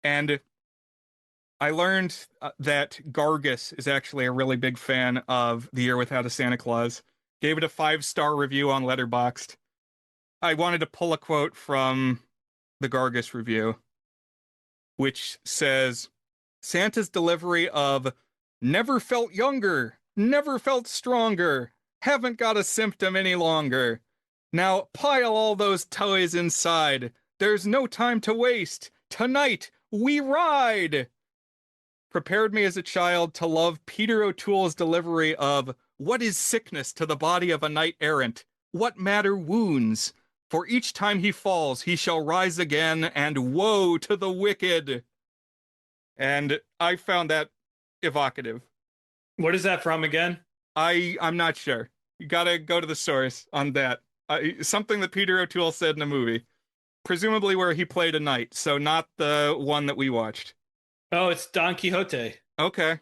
And I learned that Gargus is actually a really big fan of The Year Without a Santa Claus. Gave it a 5-star review on Letterboxd. I wanted to pull a quote from the Gargus review, which says, Santa's delivery of "never felt younger, never felt stronger, haven't got a symptom any longer. Now pile all those toys inside. There's no time to waste. Tonight we ride." Prepared me as a child to love Peter O'Toole's delivery of "what is sickness to the body of a knight errant? What matter wounds? For each time he falls, he shall rise again, and woe to the wicked." And I found that evocative. What is that from again? I'm not sure. You gotta go to the source on that. Something that Peter O'Toole said in a movie, presumably where he played a knight, so not the one that we watched. Oh, it's Don Quixote. Okay, well I gotta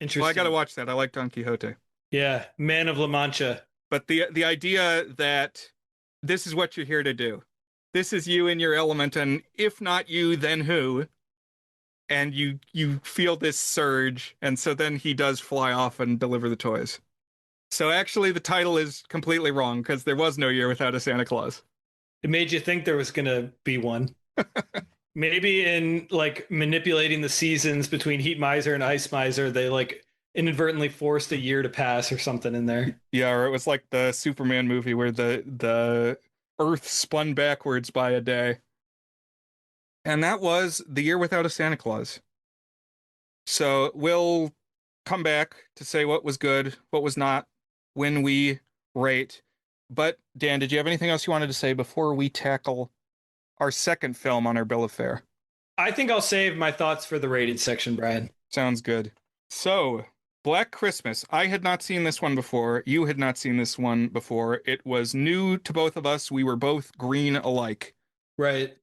Interesting. watch that. I like Don Quixote, Yeah, Man of La Mancha. but the idea that this is what you're here to do. This is you in your element, and if not you, then who? And you feel this surge, and so then he does fly off and deliver the toys. So actually, the title is completely wrong because there was no Year Without a Santa Claus. It made you think there was gonna be one. Maybe in like manipulating the seasons between Heat Miser and Ice Miser, they like inadvertently forced a year to pass or something in there. Yeah, or it was like the Superman movie where the Earth spun backwards by a day, and that was the Year Without a Santa Claus. So we'll come back to say what was good, what was not, when we rate. But Dan, did you have anything else you wanted to say before we tackle our second film on our bill of fare? I think I'll save my thoughts for the rating section, Brian. Sounds good. So, Black Christmas. I had not seen this one before. You had not seen this one before. It was new to both of us. We were both green alike. Right.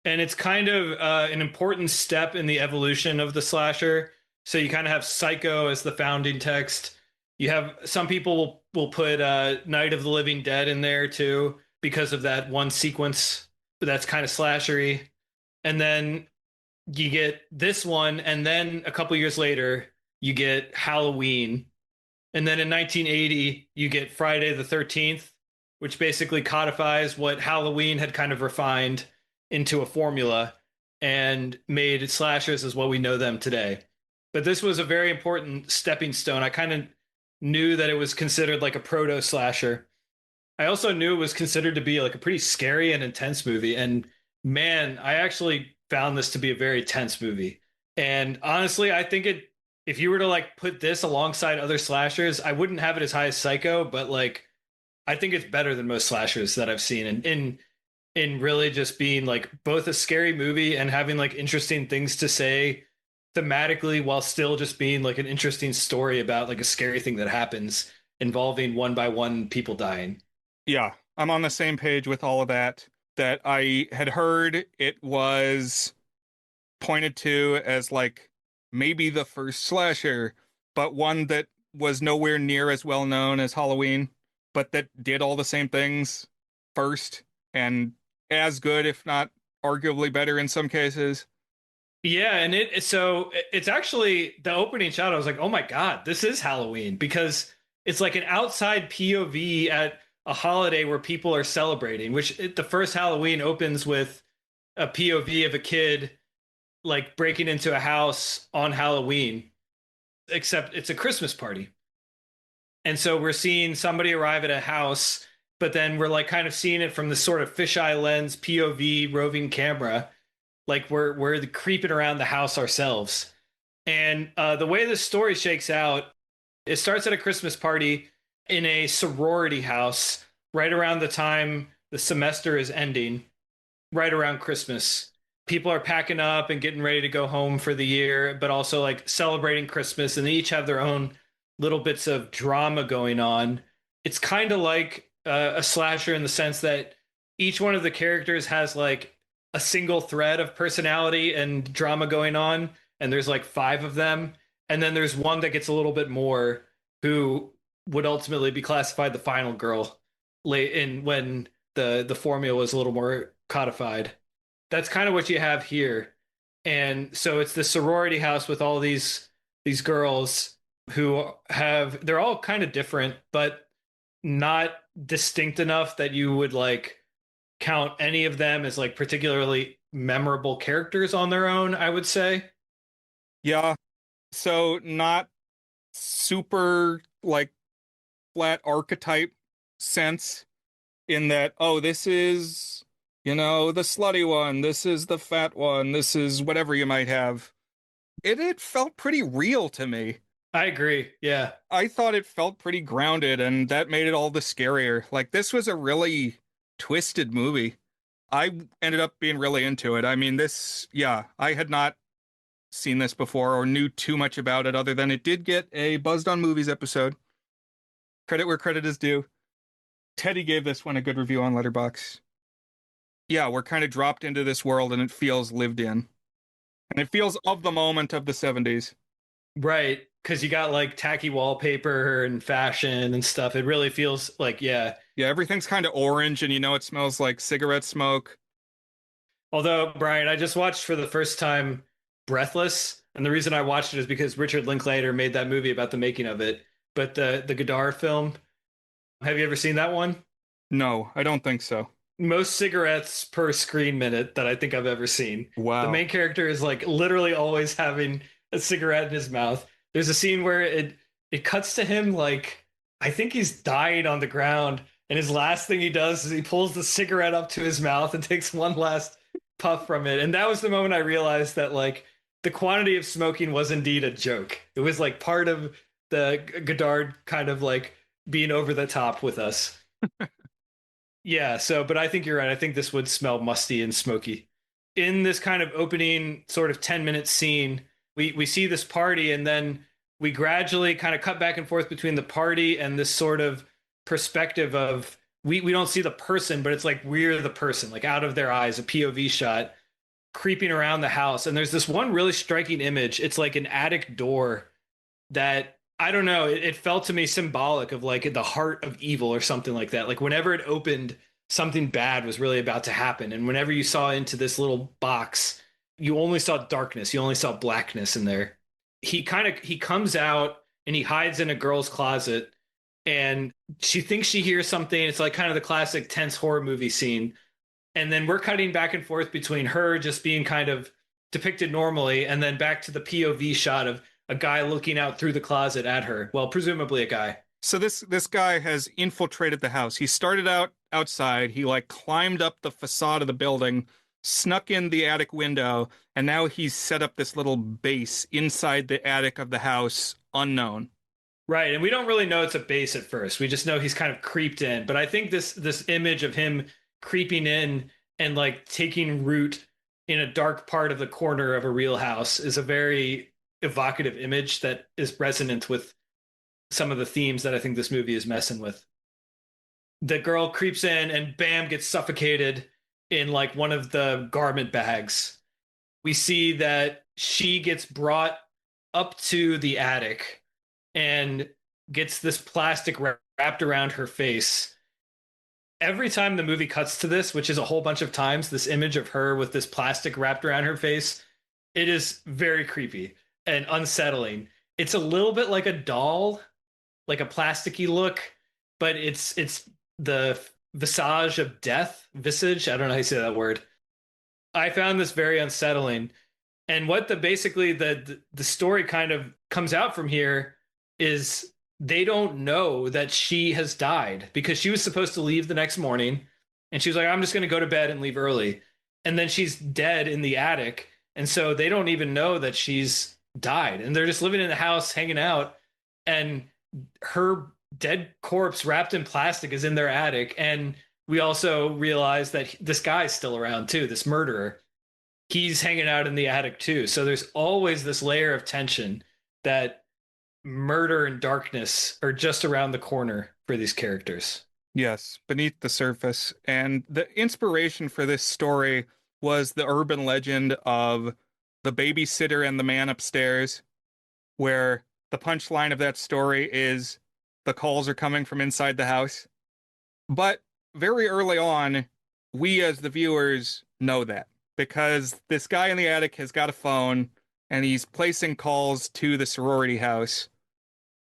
And it's kind of an important step in the evolution of the slasher. So you kind of have Psycho as the founding text. You have some people will put Night of the Living Dead in there too because of that one sequence that's kind of slashery. And then you get this one, and then a couple years later you get Halloween, and then in 1980 you get Friday the 13th, which basically codifies what Halloween had kind of refined into a formula and made slashers as what we know them today. But this was a very important stepping stone. I kind of knew that it was considered like a proto-slasher. I also knew it was considered to be like a pretty scary and intense movie. And man, I actually found this to be a very tense movie. And honestly, I think it, if you were to like put this alongside other slashers, I wouldn't have it as high as Psycho, but like I think it's better than most slashers that I've seen. And in really just being like both a scary movie and having like interesting things to say thematically while still just being like an interesting story about like a scary thing that happens involving one by one people dying. Yeah, I'm on the same page with all of that. That I had heard it was pointed to as like maybe the first slasher, but one that was nowhere near as well known as Halloween, but that did all the same things first and as good, if not arguably better in some cases. Yeah, and it's actually the opening shot. I was like, oh my God, this is Halloween because it's like an outside POV at a holiday where people are celebrating, the first Halloween opens with a POV of a kid like breaking into a house on Halloween, except it's a Christmas party. And so we're seeing somebody arrive at a house, but then we're like kind of seeing it from this sort of fisheye lens POV roving camera, like we're creeping around the house ourselves. And the way the story shakes out, it starts at a Christmas party in a sorority house right around the time the semester is ending, right around Christmas. People are packing up and getting ready to go home for the year, but also like celebrating Christmas, and they each have their own little bits of drama going on. It's kind of like a slasher in the sense that each one of the characters has like a single thread of personality and drama going on, and there's like five of them, and then there's one that gets a little bit more, who would ultimately be classified the final girl late in when the formula was a little more codified. That's kind of what you have here. And so it's the sorority house with all these girls who have, they're all kind of different, but not distinct enough that you would like count any of them as like particularly memorable characters on their own, I would say. Yeah, so not super like flat archetype sense in that, oh, this is, the slutty one, this is the fat one, this is whatever you might have. It felt pretty real to me. I agree. Yeah. I thought it felt pretty grounded, and that made it all the scarier. Like, this was a really twisted movie. I ended up being really into it. I mean, yeah, I had not seen this before or knew too much about it other than it did get a Buzzed on Movies episode. Credit where credit is due. Teddy gave this one a good review on Letterboxd. Yeah, we're kind of dropped into this world and it feels lived in. And it feels of the moment of the 70s. Right. Because you got like tacky wallpaper and fashion and stuff. It really feels like, yeah. Yeah, everything's kind of orange and it smells like cigarette smoke. Although, Brian, I just watched for the first time Breathless. And the reason I watched it is because Richard Linklater made that movie about the making of it. But the Godard film, have you ever seen that one? No, I don't think so. Most cigarettes per screen minute that I think I've ever seen. The Wow. main character is like literally always having a cigarette in his mouth. There's a scene where it cuts to him like I think he's dying on the ground, and his last thing he does is he pulls the cigarette up to his mouth and takes one last puff from it. And that was the moment I realized that like the quantity of smoking was indeed a joke. It was like part of the Godard kind of like being over the top with us. Yeah, so but I think you're right. I think this would smell musty and smoky. In this kind of opening sort of 10-minute scene, we see this party and then we gradually kind of cut back and forth between the party and this sort of perspective of we don't see the person, but it's like we're the person, like out of their eyes, a POV shot creeping around the house. And there's this one really striking image. It's like an attic door that I don't know, it felt to me symbolic of like the heart of evil or something like that. Like whenever it opened, something bad was really about to happen. And whenever you saw into this little box, you only saw darkness, you only saw blackness in there. He comes out and he hides in a girl's closet and she thinks she hears something. It's like kind of the classic tense horror movie scene. And then we're cutting back and forth between her just being kind of depicted normally and then back to the POV shot of a guy looking out through the closet at her. Well, presumably a guy. So this guy has infiltrated the house. He started out outside. He like climbed up the facade of the building, snuck in the attic window, and now he's set up this little base inside the attic of the house, unknown. Right, and we don't really know it's a base at first. We just know he's kind of creeped in. But I think this image of him creeping in and like taking root in a dark part of the corner of a real house is a very evocative image that is resonant with some of the themes that I think this movie is messing with. The girl creeps in and bam, gets suffocated in like one of the garment bags. We see that she gets brought up to the attic and gets this plastic wrapped around her face. Every time the movie cuts to this, which is a whole bunch of times, this image of her with this plastic wrapped around her face, it is very creepy and unsettling. It's a little bit like a doll, like a plasticky look, but it's the visage of death, visage. I don't know how you say that word. I found this very unsettling. And what basically the story kind of comes out from here is they don't know that she has died because she was supposed to leave the next morning and she was like, I'm just going to go to bed and leave early. And then she's dead in the attic. And so they don't even know that she's died. And they're just living in the house, hanging out. And her dead corpse wrapped in plastic is in their attic. And we also realize that this guy's still around too, this murderer. He's hanging out in the attic too. So there's always this layer of tension that murder and darkness are just around the corner for these characters. Yes, beneath the surface. And the inspiration for this story was the urban legend of the babysitter and the man upstairs, where the punchline of that story is the calls are coming from inside the house. But very early on, we as the viewers know that because this guy in the attic has got a phone and he's placing calls to the sorority house.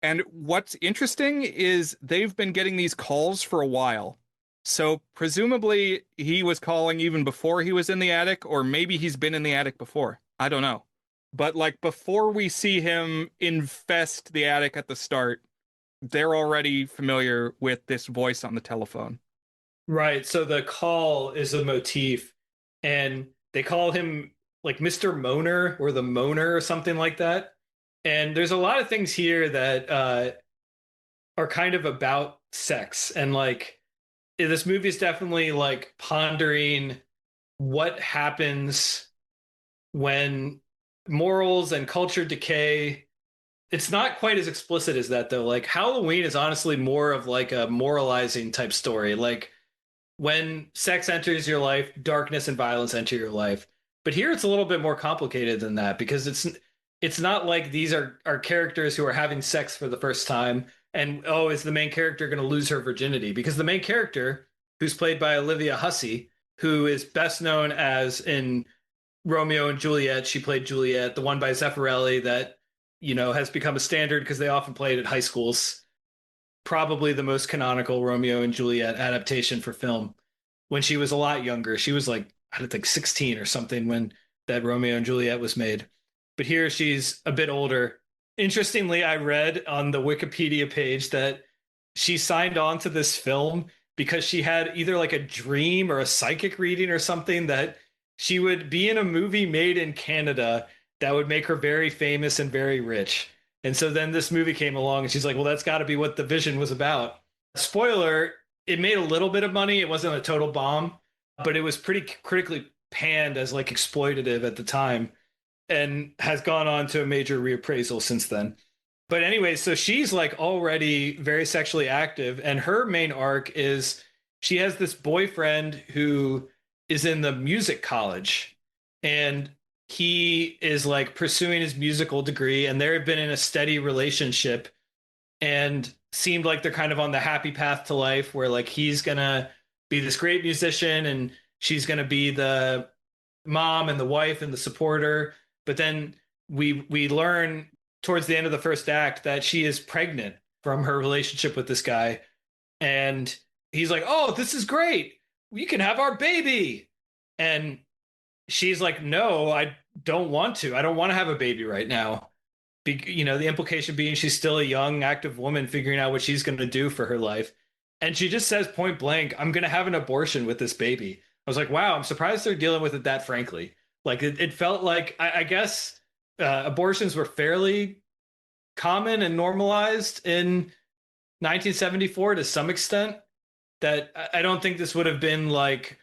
And what's interesting is they've been getting these calls for a while. So presumably he was calling even before he was in the attic, or maybe he's been in the attic before. I don't know. But like before we see him infest the attic at the start, they're already familiar with this voice on the telephone. Right. So the call is a motif, and they call him like Mr. Moaner or the Moaner or something like that. And there's a lot of things here that are kind of about sex. And like this movie is definitely like pondering what happens when morals and culture decay. It's not quite as explicit as that though. Like Halloween is honestly more of like a moralizing type story. Like when sex enters your life, darkness and violence enter your life. But here it's a little bit more complicated than that because it's not like these are characters who are having sex for the first time and oh, is the main character going to lose her virginity? Because the main character, who's played by Olivia Hussey, who is best known as in Romeo and Juliet, she played Juliet, the one by Zeffirelli that, you know, has become a standard because they often played at high schools. Probably the most canonical Romeo and Juliet adaptation for film. When she was a lot younger, she was like, I think 16 or something when that Romeo and Juliet was made. But here she's a bit older. Interestingly, I read on the Wikipedia page that she signed on to this film because she had either like a dream or a psychic reading or something that she would be in a movie made in Canada that would make her very famous and very rich. And so then this movie came along and she's like, well, that's got to be what the vision was about. Spoiler, it made a little bit of money. It wasn't a total bomb, but it was pretty critically panned as like exploitative at the time and has gone on to a major reappraisal since then. But anyway, so she's like already very sexually active, and her main arc is she has this boyfriend who is in the music college, and he is like pursuing his musical degree, and they've been in a steady relationship and seemed like they're kind of on the happy path to life where like he's gonna be this great musician and she's gonna be the mom and the wife and the supporter. But then we learn towards the end of the first act that she is pregnant from her relationship with this guy. And he's like, oh, this is great. We can have our baby. And she's like, no, I don't want to. I don't want to have a baby right now. The implication being she's still a young, active woman figuring out what she's going to do for her life. And she just says point blank, I'm going to have an abortion with this baby. I was like, wow, I'm surprised they're dealing with it that frankly. Like it felt like, I guess abortions were fairly common and normalized in 1974 to some extent, that I don't think this would have been like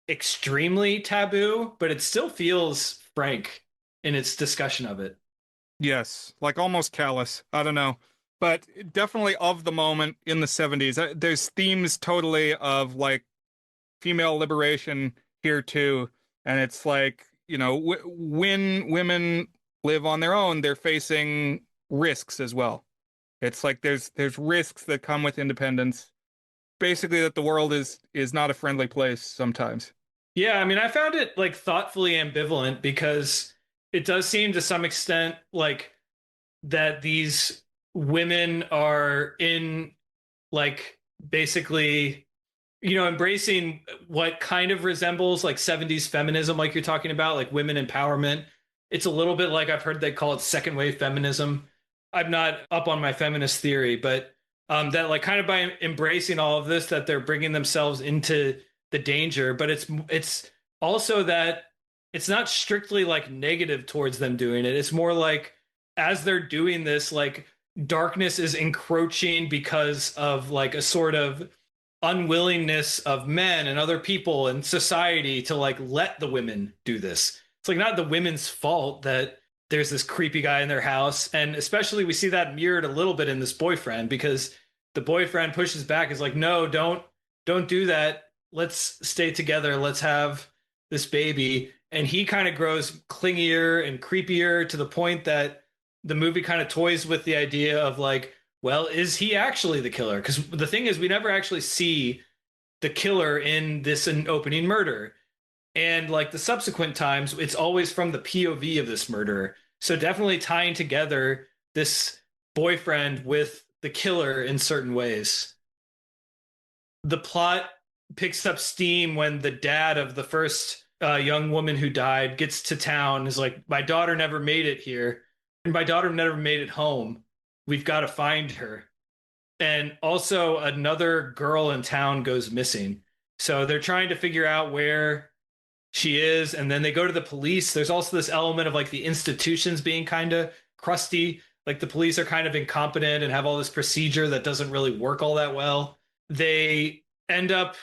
extremely taboo, but it still feels frank in its discussion of it. Yes, like almost callous. I don't know. But definitely of the moment in the 70s. There's themes totally of like female liberation here too. And it's like, when women live on their own, they're facing risks as well. It's like there's risks that come with independence. Basically that the world is not a friendly place sometimes. Yeah, I mean, I found it like thoughtfully ambivalent because it does seem to some extent like that these women are in like basically embracing what kind of resembles like 70s feminism, like you're talking about, like women empowerment. It's a little bit like I've heard they call it second wave feminism. I'm not up on my feminist theory, but that like kind of by embracing all of this, that they're bringing themselves into the danger. But it's also that it's not strictly like negative towards them doing it. It's more like as they're doing this, like darkness is encroaching because of like a sort of unwillingness of men and other people and society to like let the women do this. It's like not the women's fault that there's this creepy guy in their house. And especially we see that mirrored a little bit in this boyfriend, because the boyfriend pushes back, is like, no, don't do that. Let's stay together. Let's have this baby. And he kind of grows clingier and creepier to the point that the movie kind of toys with the idea of like, well, is he actually the killer? Because the thing is, we never actually see the killer in this opening murder. And like the subsequent times, it's always from the POV of this murderer. So definitely tying together this boyfriend with the killer in certain ways. The plot picks up steam when the dad of the first young woman who died gets to town, is like, my daughter never made it here. And my daughter never made it home. We've got to find her. And also another girl in town goes missing. So they're trying to figure out where she is. And then they go to the police. There's also this element of like the institutions being kind of crusty. Like the police are kind of incompetent and have all this procedure that doesn't really work all that well. They end up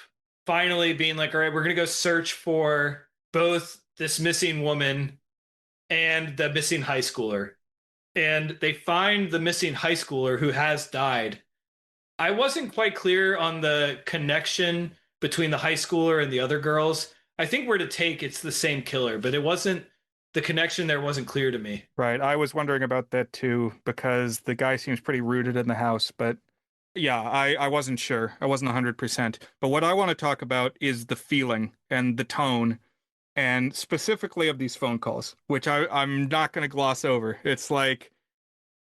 finally being like, all right, we're going to go search for both this missing woman and the missing high schooler. And they find the missing high schooler who has died. I wasn't quite clear on the connection between the high schooler and the other girls. I think we're to take it's the same killer, but the connection there wasn't clear to me. Right. I was wondering about that too, because the guy seems pretty rooted in the house, but yeah, I wasn't sure. I wasn't 100%. But what I want to talk about is the feeling and the tone, and specifically of these phone calls, which I'm not going to gloss over. It's like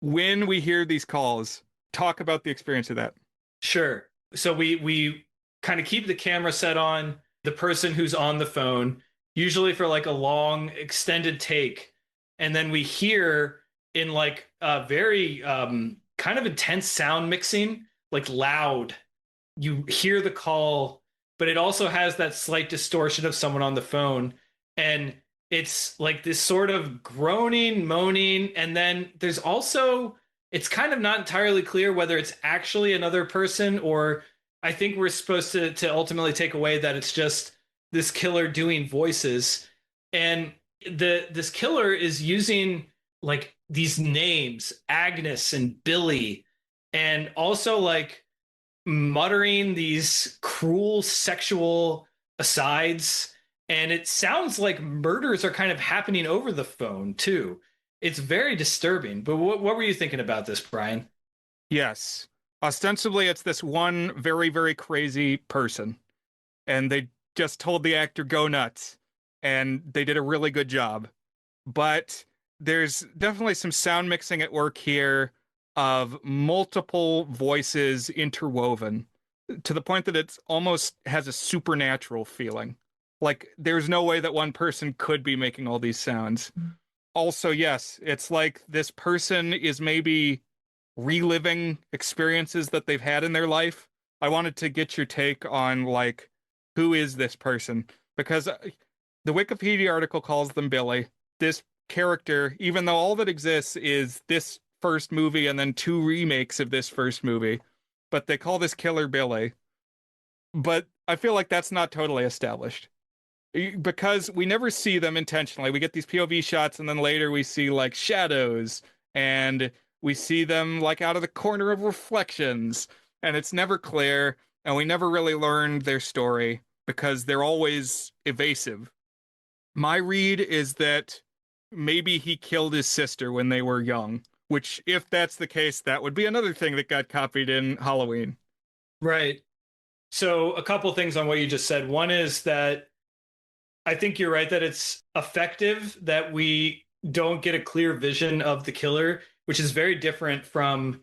when we hear these calls, talk about the experience of that. Sure. So we kind of keep the camera set on the person who's on the phone, usually for like a long extended take. And then we hear in like a very kind of intense sound mixing, like loud. You hear the call, but it also has that slight distortion of someone on the phone. And It's like this sort of groaning, moaning, and then there's also it's kind of not entirely clear whether it's actually another person or I think we're supposed to ultimately take away that it's just this killer doing voices. And this killer is using like these names, Agnes and Billy, and also like muttering these cruel sexual asides, and it sounds like murders are kind of happening over the phone too. It's very disturbing. But what were you thinking about this, Brian? Yes. Ostensibly, it's this one very, very crazy person, and they just told the actor go nuts, and they did a really good job. But there's definitely some sound mixing at work here of multiple voices interwoven to the point that it's almost has a supernatural feeling. Like there's no way that one person could be making all these sounds. Also, yes, it's like this person is maybe reliving experiences that they've had in their life. I wanted to get your take on like who is this person because the Wikipedia article calls them Billy. This character, even though all that exists is this first movie and then two remakes of this first movie, but they call this killer Billy. But I feel like that's not totally established because we never see them intentionally. We get these POV shots, and then later we see like shadows, and we see them like out of the corner of reflections, and it's never clear, and we never really learn their story because they're always evasive. My read is that maybe he killed his sister when they were young, which, if that's the case, that would be another thing that got copied in Halloween. Right. So a couple things on what you just said. One is that I think you're right that it's effective that we don't get a clear vision of the killer, which is very different from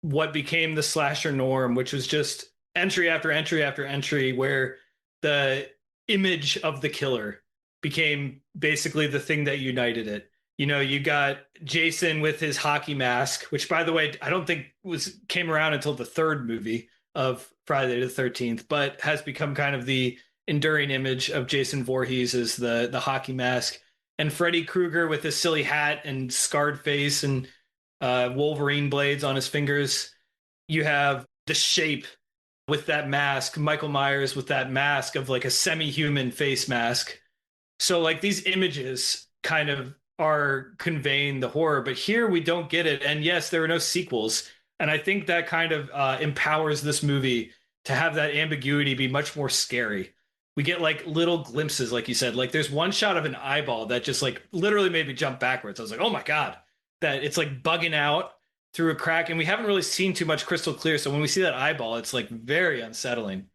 what became the slasher norm, which was just entry after entry after entry, where the image of the killer became basically the thing that united it. You know, you got Jason with his hockey mask, which by the way, I don't think was came around until the third movie of Friday the 13th, but has become kind of the enduring image of Jason Voorhees as the hockey mask. And Freddy Krueger with his silly hat and scarred face and Wolverine blades on his fingers. You have the shape with that mask, Michael Myers with that mask of like a semi-human face mask. So like these images kind of are conveying the horror, but here we don't get it. And yes, there are no sequels. And I think that kind of empowers this movie to have that ambiguity be much more scary. We get like little glimpses, like you said. Like there's one shot of an eyeball that just like literally made me jump backwards. I was like, oh my God, that it's like bugging out through a crack. And we haven't really seen too much crystal clear. So when we see that eyeball, it's like very unsettling.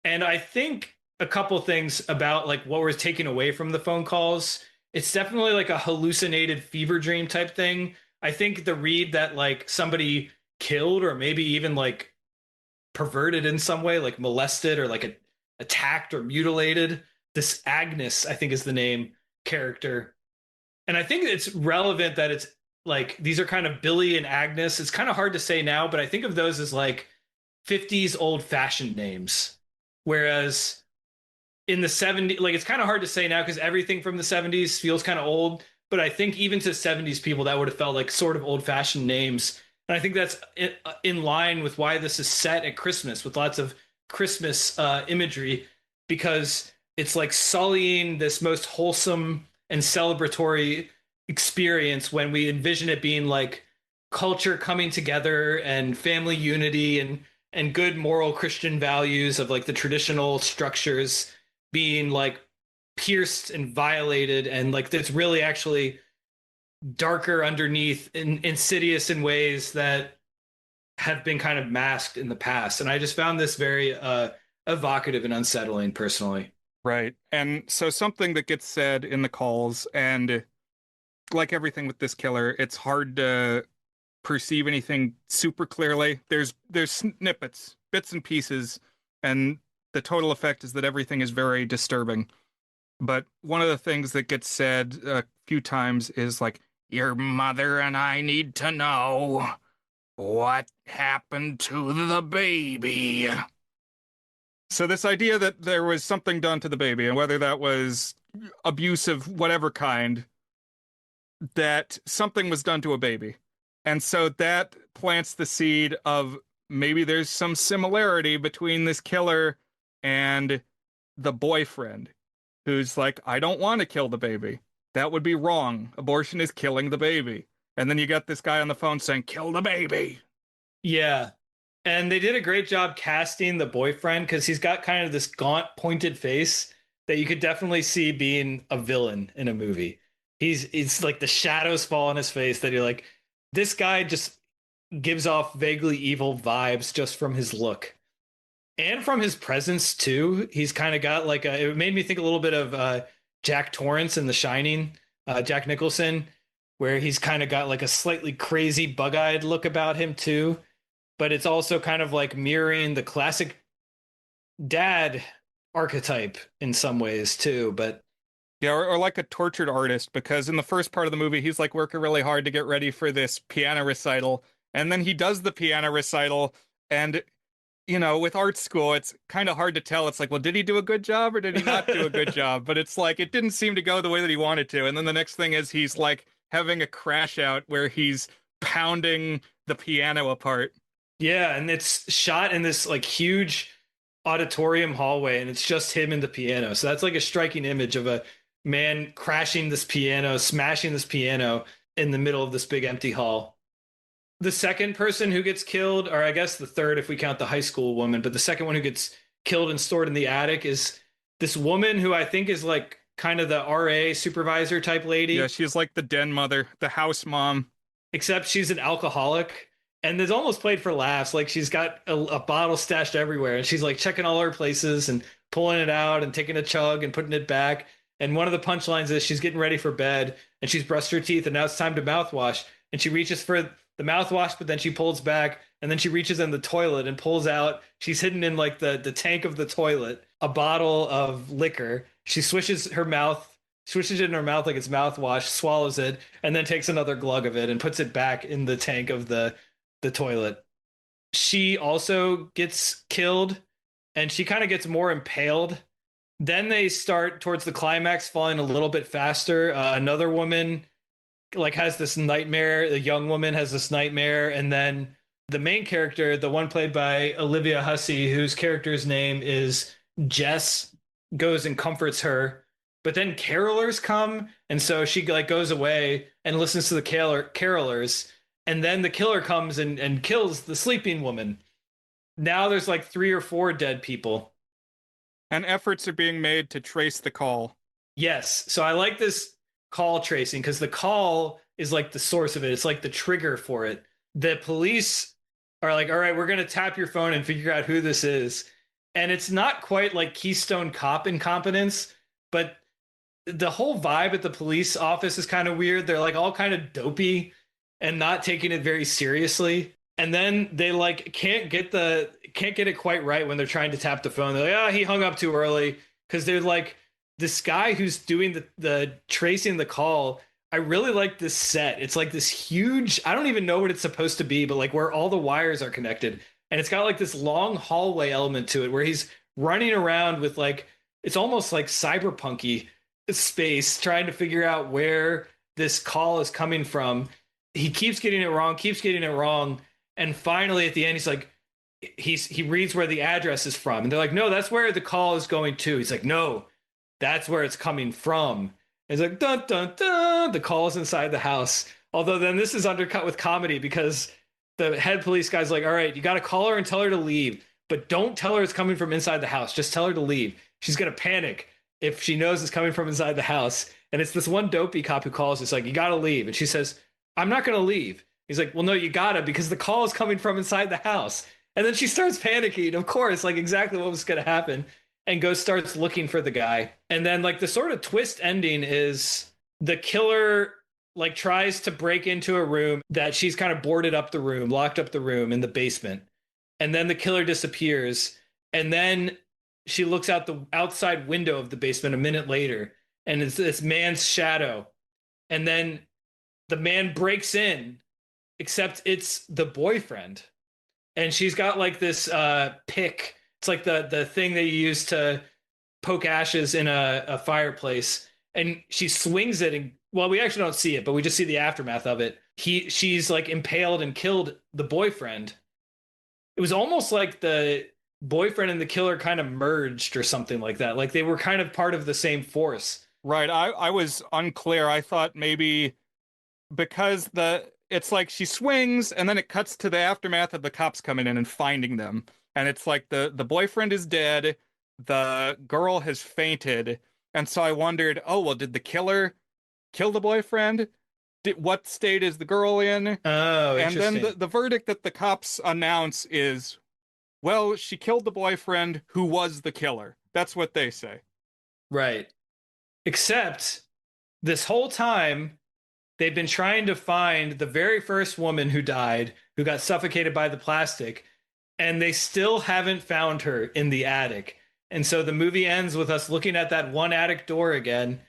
And I think a couple things about like what we're taking away from the phone calls. It's definitely like a hallucinated fever dream type thing. I think the read that like somebody killed or maybe even like perverted in some way, like molested or like attacked or mutilated. This Agnes, I think, is the name character. And I think it's relevant that it's like these are kind of Billy and Agnes. It's kind of hard to say now, but I think of those as like 50s old fashioned names. Whereas in the 70s, like it's kind of hard to say now because everything from the 70s feels kind of old. But I think even to 70s people, that would have felt like sort of old fashioned names. And I think that's in line with why this is set at Christmas with lots of Christmas imagery, because it's like sullying this most wholesome and celebratory experience when we envision it being like culture coming together and family unity and good moral Christian values of like the traditional structures being like pierced and violated, and like that's really actually darker underneath and insidious in ways that have been kind of masked in the past. And I just found this very evocative and unsettling personally. Right. And so something that gets said in the calls, and like everything with this killer, it's hard to perceive anything super clearly. There's snippets, bits and pieces, and the total effect is that everything is very disturbing. But one of the things that gets said a few times is like, your mother and I need to know what happened to the baby. So this idea that there was something done to the baby, and whether that was abuse of whatever kind, that something was done to a baby. And so that plants the seed of maybe there's some similarity between this killer and the boyfriend who's like, I don't want to kill the baby. That would be wrong. Abortion is killing the baby. And then you got this guy on the phone saying, kill the baby. Yeah. And they did a great job casting the boyfriend because he's got kind of this gaunt, pointed face that you could definitely see being a villain in a movie. It's like the shadows fall on his face that you're like, this guy just gives off vaguely evil vibes just from his look and from his presence too. He's kind of got like it made me think a little bit of Jack Torrance in The Shining, Jack Nicholson, where he's kind of got like a slightly crazy bug-eyed look about him too. But it's also kind of like mirroring the classic dad archetype in some ways too. But Yeah, or like a tortured artist, because in the first part of the movie, he's like working really hard to get ready for this piano recital. And then he does the piano recital. And, with art school, it's kind of hard to tell. It's like, well, did he do a good job or did he not do a good job? But it's like, it didn't seem to go the way that he wanted to. And then the next thing is he's like having a crash out where he's pounding the piano apart. yeah, and it's shot in this like huge auditorium hallway, and it's just him and the piano. So that's like a striking image of a man crashing this piano, smashing this piano in the middle of this big empty hall. The second person who gets killed, or I guess the third if we count the high school woman, but the second one who gets killed and stored in the attic is this woman who I think is like kind of the RA supervisor type lady. Yeah, she's like the den mother, the house mom. Except she's an alcoholic and it's almost played for laughs. Like she's got a bottle stashed everywhere and she's like checking all her places and pulling it out and taking a chug and putting it back. And one of the punchlines is she's getting ready for bed and she's brushed her teeth and now it's time to mouthwash. And she reaches for the mouthwash, but then she pulls back and then she reaches in the toilet and pulls out. She's hidden in like the tank of the toilet, a bottle of liquor. She swishes it in her mouth like it's mouthwash, swallows it, and then takes another glug of it and puts it back in the tank of the toilet. She also gets killed and she kind of gets more impaled. Then they start towards the climax falling a little bit faster. Another woman like has this nightmare. The young woman has this nightmare, and then the main character, the one played by Olivia Hussey, whose character's name is Jess, goes and comforts her. But then carolers come, and so she like goes away and listens to the carolers, and then the killer comes and kills the sleeping woman. Now there's like 3 or 4 dead people. And efforts are being made to trace the call. Yes. So I like this call tracing because the call is like the source of it. It's like the trigger for it. The police are like, all right, we're going to tap your phone and figure out who this is. And it's not quite like Keystone Cop incompetence, but the whole vibe at the police office is kind of weird. They're like all kind of dopey and not taking it very seriously. And then they like can't get it quite right when they're trying to tap the phone. They're like, he hung up too early. Because they're like, this guy who's doing the tracing the call, I really like this set. It's like this huge, I don't even know what it's supposed to be, but like where all the wires are connected. And it's got like this long hallway element to it where he's running around with like, it's almost like cyberpunky space trying to figure out where this call is coming from. He keeps getting it wrong. And finally at the end, he's like, he reads where the address is from. And they're like, no, that's where the call is going to. He's like, no, that's where it's coming from. And it's like, dun, dun, dun. The call is inside the house. Although then this is undercut with comedy because the head police guy's like, all right, you got to call her and tell her to leave. But don't tell her it's coming from inside the house. Just tell her to leave. She's going to panic if she knows it's coming from inside the house. And it's this one dopey cop who calls. It's like, you got to leave. And she says, I'm not going to leave. He's like, well, no, you got to, because the call is coming from inside the house. And then she starts panicking, of course, like exactly what was going to happen, and starts looking for the guy. And then like the sort of twist ending is the killer like tries to break into a room that she's kind of boarded up the room, locked up the room in the basement. And then the killer disappears. And then she looks out the outside window of the basement a minute later, and it's this man's shadow. And then the man breaks in, except it's the boyfriend. And she's got like this pick. It's like the thing that you use to poke ashes in a fireplace, and she swings it, and well, we actually don't see it, but we just see the aftermath of it. She's like impaled and killed the boyfriend. It was almost like the boyfriend and the killer kind of merged or something like that. Like they were kind of part of the same force. Right. I was unclear. I thought maybe because it's like she swings and then it cuts to the aftermath of the cops coming in and finding them. And it's like the boyfriend is dead, the girl has fainted, and so I wondered, oh well, did the killer kill the boyfriend? What state is the girl in? Oh, And then interesting. the verdict that the cops announce is, well, she killed the boyfriend who was the killer. That's what they say. Right. Except this whole time they've been trying to find the very first woman who died, who got suffocated by the plastic, and they still haven't found her in the attic. And so the movie ends with us looking at that one attic door again,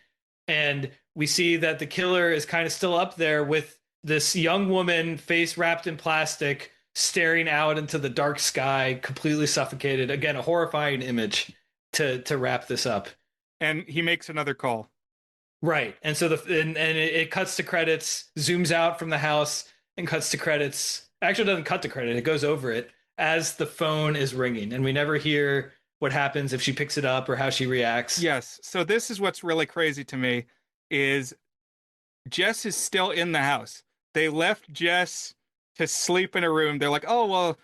and we see that the killer is kind of still up there with this young woman, face wrapped in plastic, staring out into the dark sky, completely suffocated. Again, a horrifying image to wrap this up. And he makes another call. Right. And so it cuts to credits, zooms out from the house and cuts to credits. Actually, it doesn't cut to credit. It goes over it as the phone is ringing, and we never hear what happens if she picks it up or how she reacts. Yes. So this is what's really crazy to me is Jess is still in the house. They left Jess to sleep in a room. They're like, "Oh, well,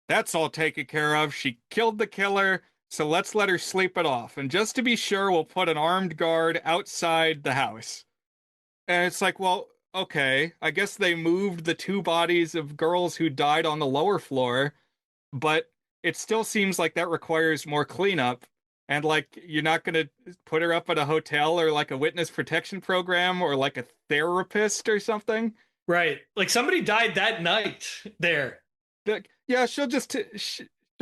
that's all taken care of. She killed the killer, so let's let her sleep it off. And just to be sure, we'll put an armed guard outside the house." And it's like, well, okay, I guess they moved the two bodies of girls who died on the lower floor, but it still seems like that requires more cleanup. And like, you're not going to put her up at a hotel or like a witness protection program or like a therapist or something. Right. Like somebody died that night there. Like, yeah, she'll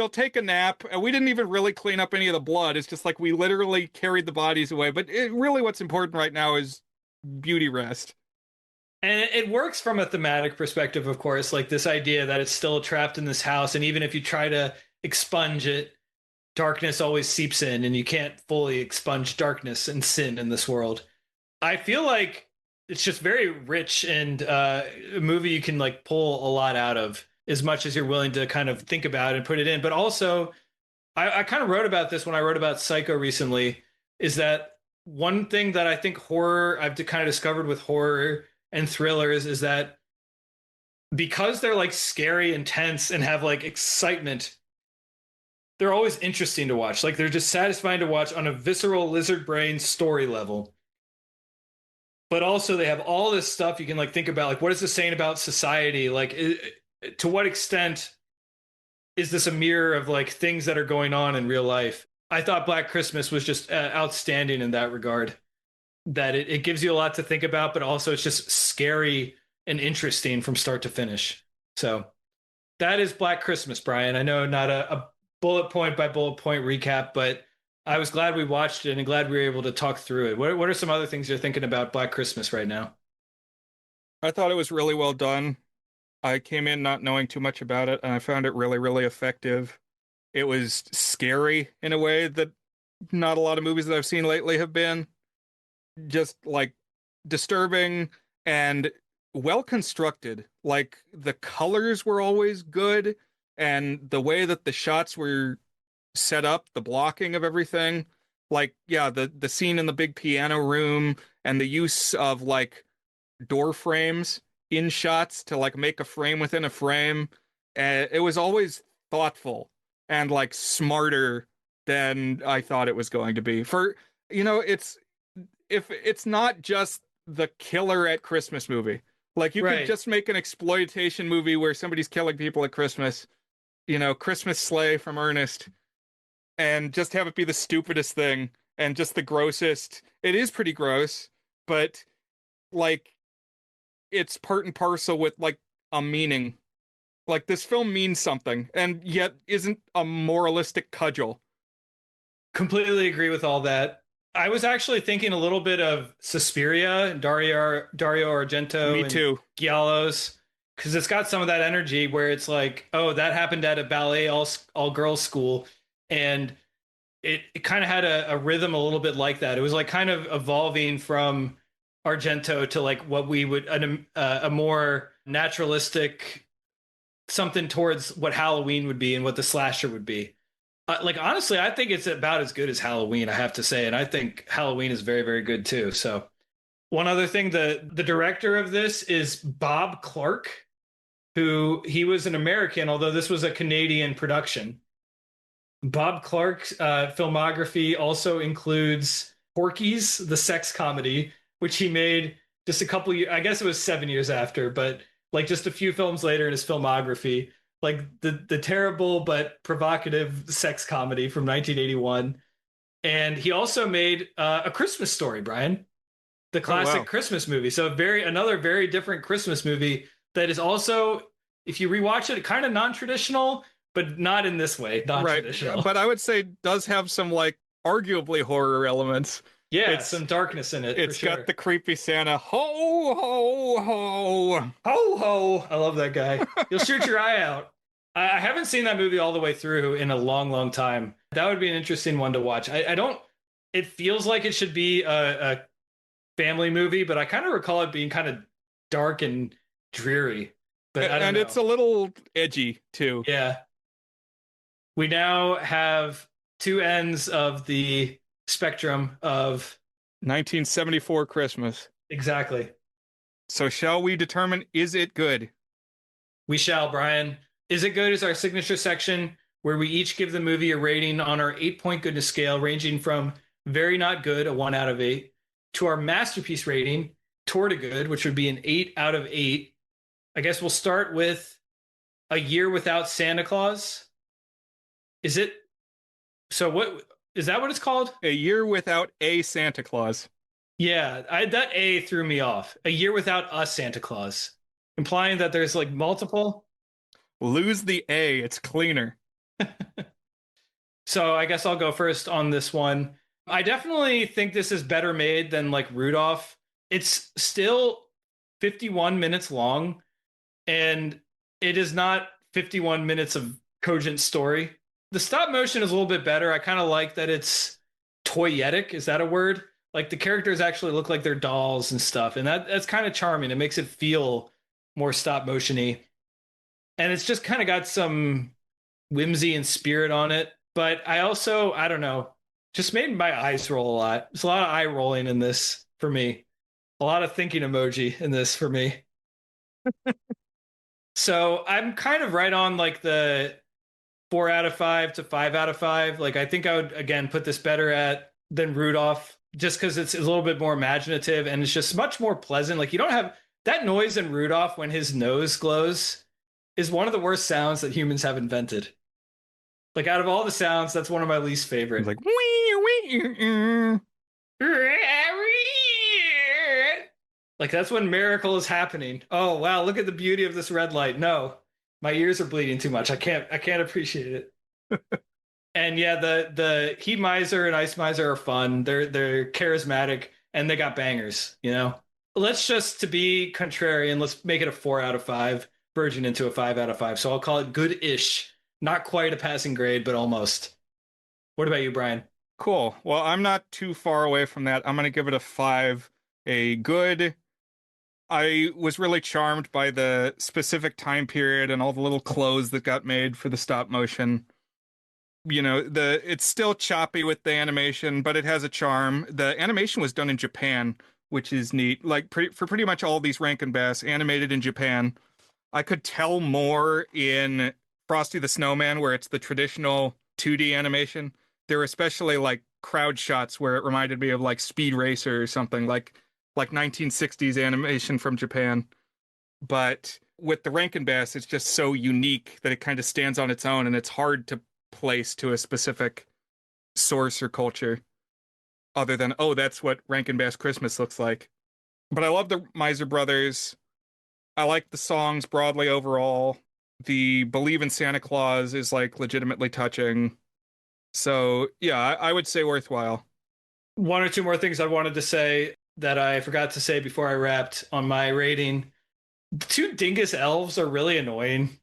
take a nap, and we didn't even really clean up any of the blood. It's just like we literally carried the bodies away. But really, what's important right now is beauty rest. And it works from a thematic perspective, of course, like this idea that it's still trapped in this house. And even if you try to expunge it, darkness always seeps in, and you can't fully expunge darkness and sin in this world. I feel like it's just very rich and a movie you can like pull a lot out of as much as you're willing to kind of think about and put it in. But also, I kind of wrote about this when I wrote about Psycho recently, is that one thing that I think horror, I've kind of discovered with horror and thrillers is that because they're like scary and tense and have like excitement, they're always interesting to watch. Like they're just satisfying to watch on a visceral lizard brain story level. But also they have all this stuff you can like think about, like what is this saying about society? Like to what extent is this a mirror of like things that are going on in real life? I thought Black Christmas was just outstanding in that regard. That it gives you a lot to think about, but also it's just scary and interesting from start to finish. So that is Black Christmas, Brian. I know not a bullet point by bullet point recap, but I was glad we watched it and glad we were able to talk through it. What are some other things you're thinking about Black Christmas right now? I thought it was really well done. I came in not knowing too much about it, and I found it really, really effective. It was scary in a way that not a lot of movies that I've seen lately have been. Just like disturbing and well constructed. Like the colors were always good, and the way that the shots were set up, the blocking of everything. Like, yeah, the scene in the big piano room and the use of like door frames in shots to like make a frame within a frame. It was always thoughtful and like smarter than I thought it was going to be. For it's if it's not just the killer at Christmas movie. Like you could Right. just make an exploitation movie where somebody's killing people at Christmas, Christmas Sleigh from Ernest, and just have it be the stupidest thing and just the grossest. It is pretty gross, but like it's part and parcel with like a meaning. Like this film means something and yet isn't a moralistic cudgel. Completely agree with all that. I was actually thinking a little bit of Suspiria, Dario Argento, Me and too. Giallo's, because it's got some of that energy where it's like, oh, that happened at a ballet all girls school, and it kind of had a rhythm a little bit like that. It was like kind of evolving from Argento to like what we would a more naturalistic something towards what Halloween would be and what the slasher would be. Like honestly, I think it's about as good as Halloween, I have to say, and I think Halloween is very, very good too. So one other thing, the director of this is Bob Clark, who he was an American, although this was a Canadian production. Bob Clark's filmography also includes Porky's, the sex comedy, which he made just a couple years, I guess it was 7 years after, but like just a few films later in his filmography, like the terrible but provocative sex comedy from 1981. And he also made A Christmas Story, Brian, the classic wow. Christmas movie. So another very different Christmas movie that is also, if you rewatch it, kind of non-traditional, but not in this way, Right. non-traditional. But I would say does have some like arguably horror elements. Yeah, It's some darkness in it. it's For got sure. the creepy Santa. Ho ho ho. Ho ho! I love that guy. He'll shoot your eye out. I haven't seen that movie all the way through in a long, long time. That would be an interesting one to watch. I don't. It feels like it should be a family movie, but I kind of recall it being kind of dark and dreary. But I don't And know. it's a little edgy too. Yeah. We now have two ends of the spectrum of 1974 Christmas. exactly. So shall we determine is it good? We shall, Brian. Is It Good is our signature section where we each give the movie a rating on our 8-point goodness scale, ranging from very not good, a 1 out of 8, to our masterpiece rating, toward a good, which would be an 8 out of 8. I guess we'll start with A Year Without Santa Claus. Is it? So what is that what it's called? A Year Without a Santa Claus. Yeah, that A threw me off. A Year Without a Santa Claus, implying that there's like multiple. Lose the A, it's cleaner. So I guess I'll go first on this one. I definitely think this is better made than like Rudolph. It's still 51 minutes long, and it is not 51 minutes of cogent story. The stop motion is a little bit better. I kind of like that it's toyetic. Is that a word? Like the characters actually look like they're dolls and stuff, and that's kind of charming. It makes it feel more stop motiony, and it's just kind of got some whimsy and spirit on it. But I don't know, just made my eyes roll a lot. There's a lot of eye rolling in this for me. A lot of thinking emoji in this for me. So I'm kind of right on like the 4 out of 5 to 5 out of 5. Like I think I would again put this better at than Rudolph, just because it's a little bit more imaginative and it's just much more pleasant. Like you don't have that noise in Rudolph when his nose glows is one of the worst sounds that humans have invented. Like out of all the sounds, that's one of my least favorite. It's like wee, wee, Like that's when miracle is happening. Oh wow, look at the beauty of this red light. No, my ears are bleeding too much. I can't appreciate it. And yeah, the Heat Miser and Ice Miser are fun. They're charismatic and they got bangers, you know. Let's just to be contrarian, let's make it a 4 out of 5, verging into a 5 out of 5. So I'll call it good-ish. Not quite a passing grade, but almost. What about you, Brian? Cool. Well, I'm not too far away from that. I'm going to give it a 5. A good. I was really charmed by the specific time period and all the little clothes that got made for the stop motion. You know, it's still choppy with the animation, but it has a charm. The animation was done in Japan, which is neat. Like for pretty much all these Rankin-Bass animated in Japan. I could tell more in Frosty the Snowman, where it's the traditional 2D animation. There were especially like crowd shots where it reminded me of like Speed Racer or something like 1960s animation from Japan. But with the Rankin-Bass, it's just so unique that it kind of stands on its own, and it's hard to place to a specific source or culture other than, oh, that's what Rankin-Bass Christmas looks like. But I love the Miser Brothers. I like the songs broadly overall. The Believe in Santa Claus is like legitimately touching. So yeah, I would say worthwhile. One or two more things I wanted to say that I forgot to say before I wrapped on my rating. The two dingus elves are really annoying,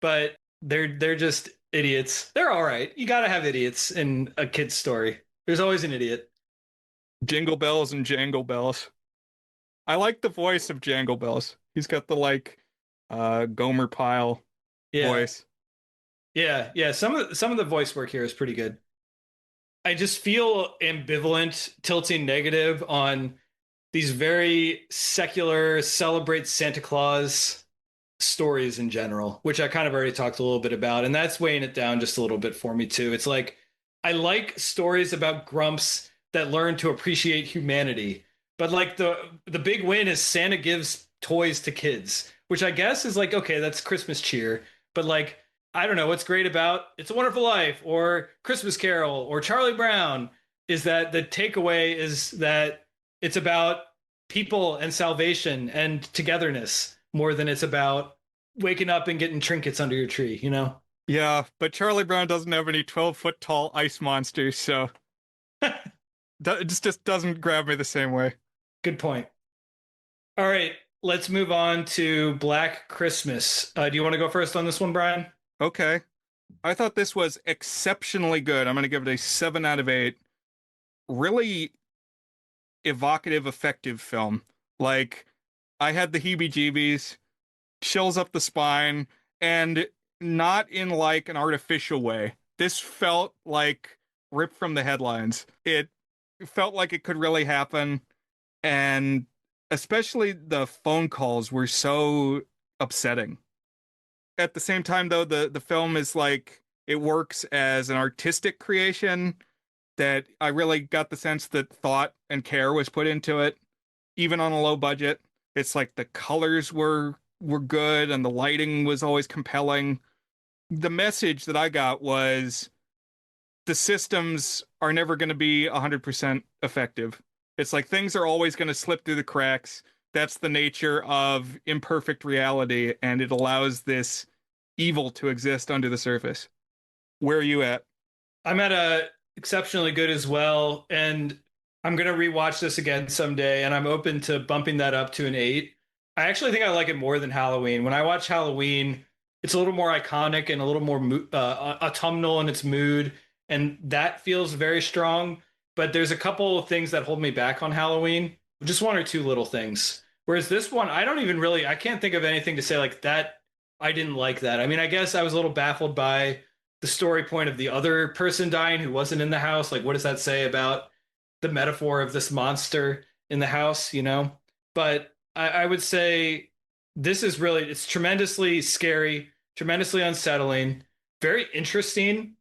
but they're just idiots. They're all right. You got to have idiots in a kid's story. There's always an idiot. Jingle bells and jangle bells. I like the voice of Jangle Bells. He's got the like Gomer Pyle Yeah. voice. Yeah. Yeah. Some of the voice work here is pretty good. I just feel ambivalent, tilting negative on these very secular celebrate Santa Claus stories in general, which I kind of already talked a little bit about, and that's weighing it down just a little bit for me too. It's like I like stories about grumps that learn to appreciate humanity, but like the big win is Santa gives toys to kids, which I guess is like okay, that's Christmas cheer, but like I don't know what's great about It's a Wonderful Life or Christmas Carol or Charlie Brown is that the takeaway is that it's about people and salvation and togetherness more than it's about waking up and getting trinkets under your tree, you know? Yeah, but Charlie Brown doesn't have any 12-foot tall ice monsters, so it just doesn't grab me the same way. Good point. All right, let's move on to Black Christmas. Do you want to go first on this one, Brian? Okay. I thought this was exceptionally good. I'm going to give it a 7 out of 8. Really evocative, effective film. Like, I had the heebie-jeebies, chills up the spine, and not in like an artificial way. This felt like ripped from the headlines. It felt like it could really happen, and especially the phone calls were so upsetting. At the same time, though, the film is like it works as an artistic creation that I really got the sense that thought and care was put into it, even on a low budget. It's like the colors were good and the lighting was always compelling. The message that I got was the systems are never going to be 100% effective. It's like things are always going to slip through the cracks. That's the nature of imperfect reality, and it allows this evil to exist under the surface. Where are you at? I'm at a exceptionally good as well, and I'm gonna rewatch this again someday, and I'm open to bumping that up to an 8. I actually think I like it more than Halloween. When I watch Halloween, it's a little more iconic and a little more autumnal in its mood, and that feels very strong. But there's a couple of things that hold me back on Halloween, just one or two little things. Whereas this one, I don't even really, I can't think of anything to say like that. I didn't like that. I mean, I guess I was a little baffled by the story point of the other person dying who wasn't in the house. Like, what does that say about the metaphor of this monster in the house, you know? But I would say this is really, it's tremendously scary, tremendously unsettling, very interesting.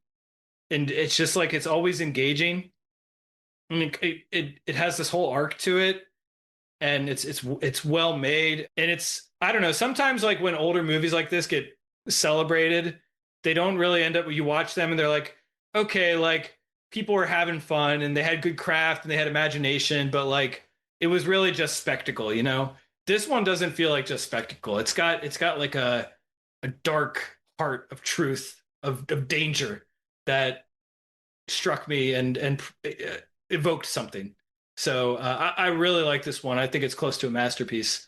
And it's just like, it's always engaging. I mean, it has this whole arc to it, and it's well made, and it's I don't know. Sometimes like when older movies like this get celebrated, they don't really end up. You watch them and they're like, okay, like people were having fun and they had good craft and they had imagination, but like it was really just spectacle, you know. This one doesn't feel like just spectacle. It's got like a dark heart of truth of danger that struck me and evoked something. So I really like this one. I think it's close to a masterpiece.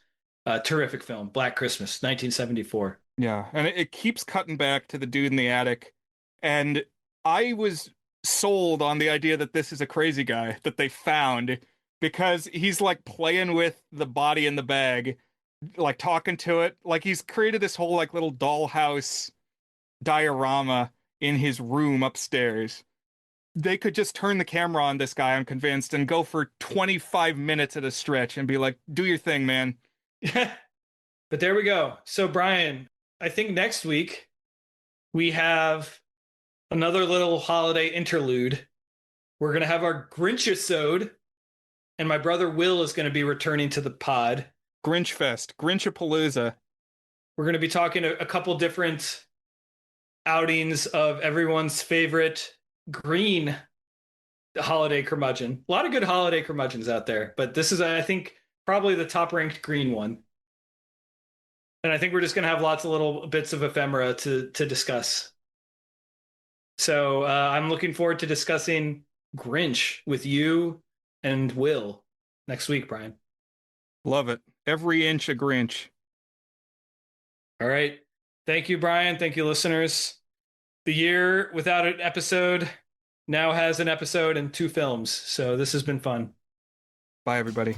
Terrific film, Black Christmas, 1974. Yeah, and it keeps cutting back to the dude in the attic. And I was sold on the idea that this is a crazy guy that they found because he's like playing with the body in the bag, like talking to it. Like he's created this whole like little dollhouse diorama in his room upstairs. They could just turn the camera on this guy, I'm convinced, and go for 25 minutes at a stretch and be like, do your thing, man. But there we go. So Brian, I think next week we have another little holiday interlude. We're gonna have our Grinchisode, and my brother Will is gonna be returning to the pod. Grinch Fest, Grinchapalooza. We're gonna be talking a couple different outings of everyone's favorite green holiday curmudgeon. A lot of good holiday curmudgeons out there, but this is, I think, probably the top ranked green one. And I think we're just going to have lots of little bits of ephemera to discuss. So I'm looking forward to discussing Grinch with you and Will next week, Brian. Love it. Every inch a Grinch. All right. Thank you, Brian. Thank you, listeners. The year without an episode now has an episode and 2 films. So this has been fun. Bye, everybody.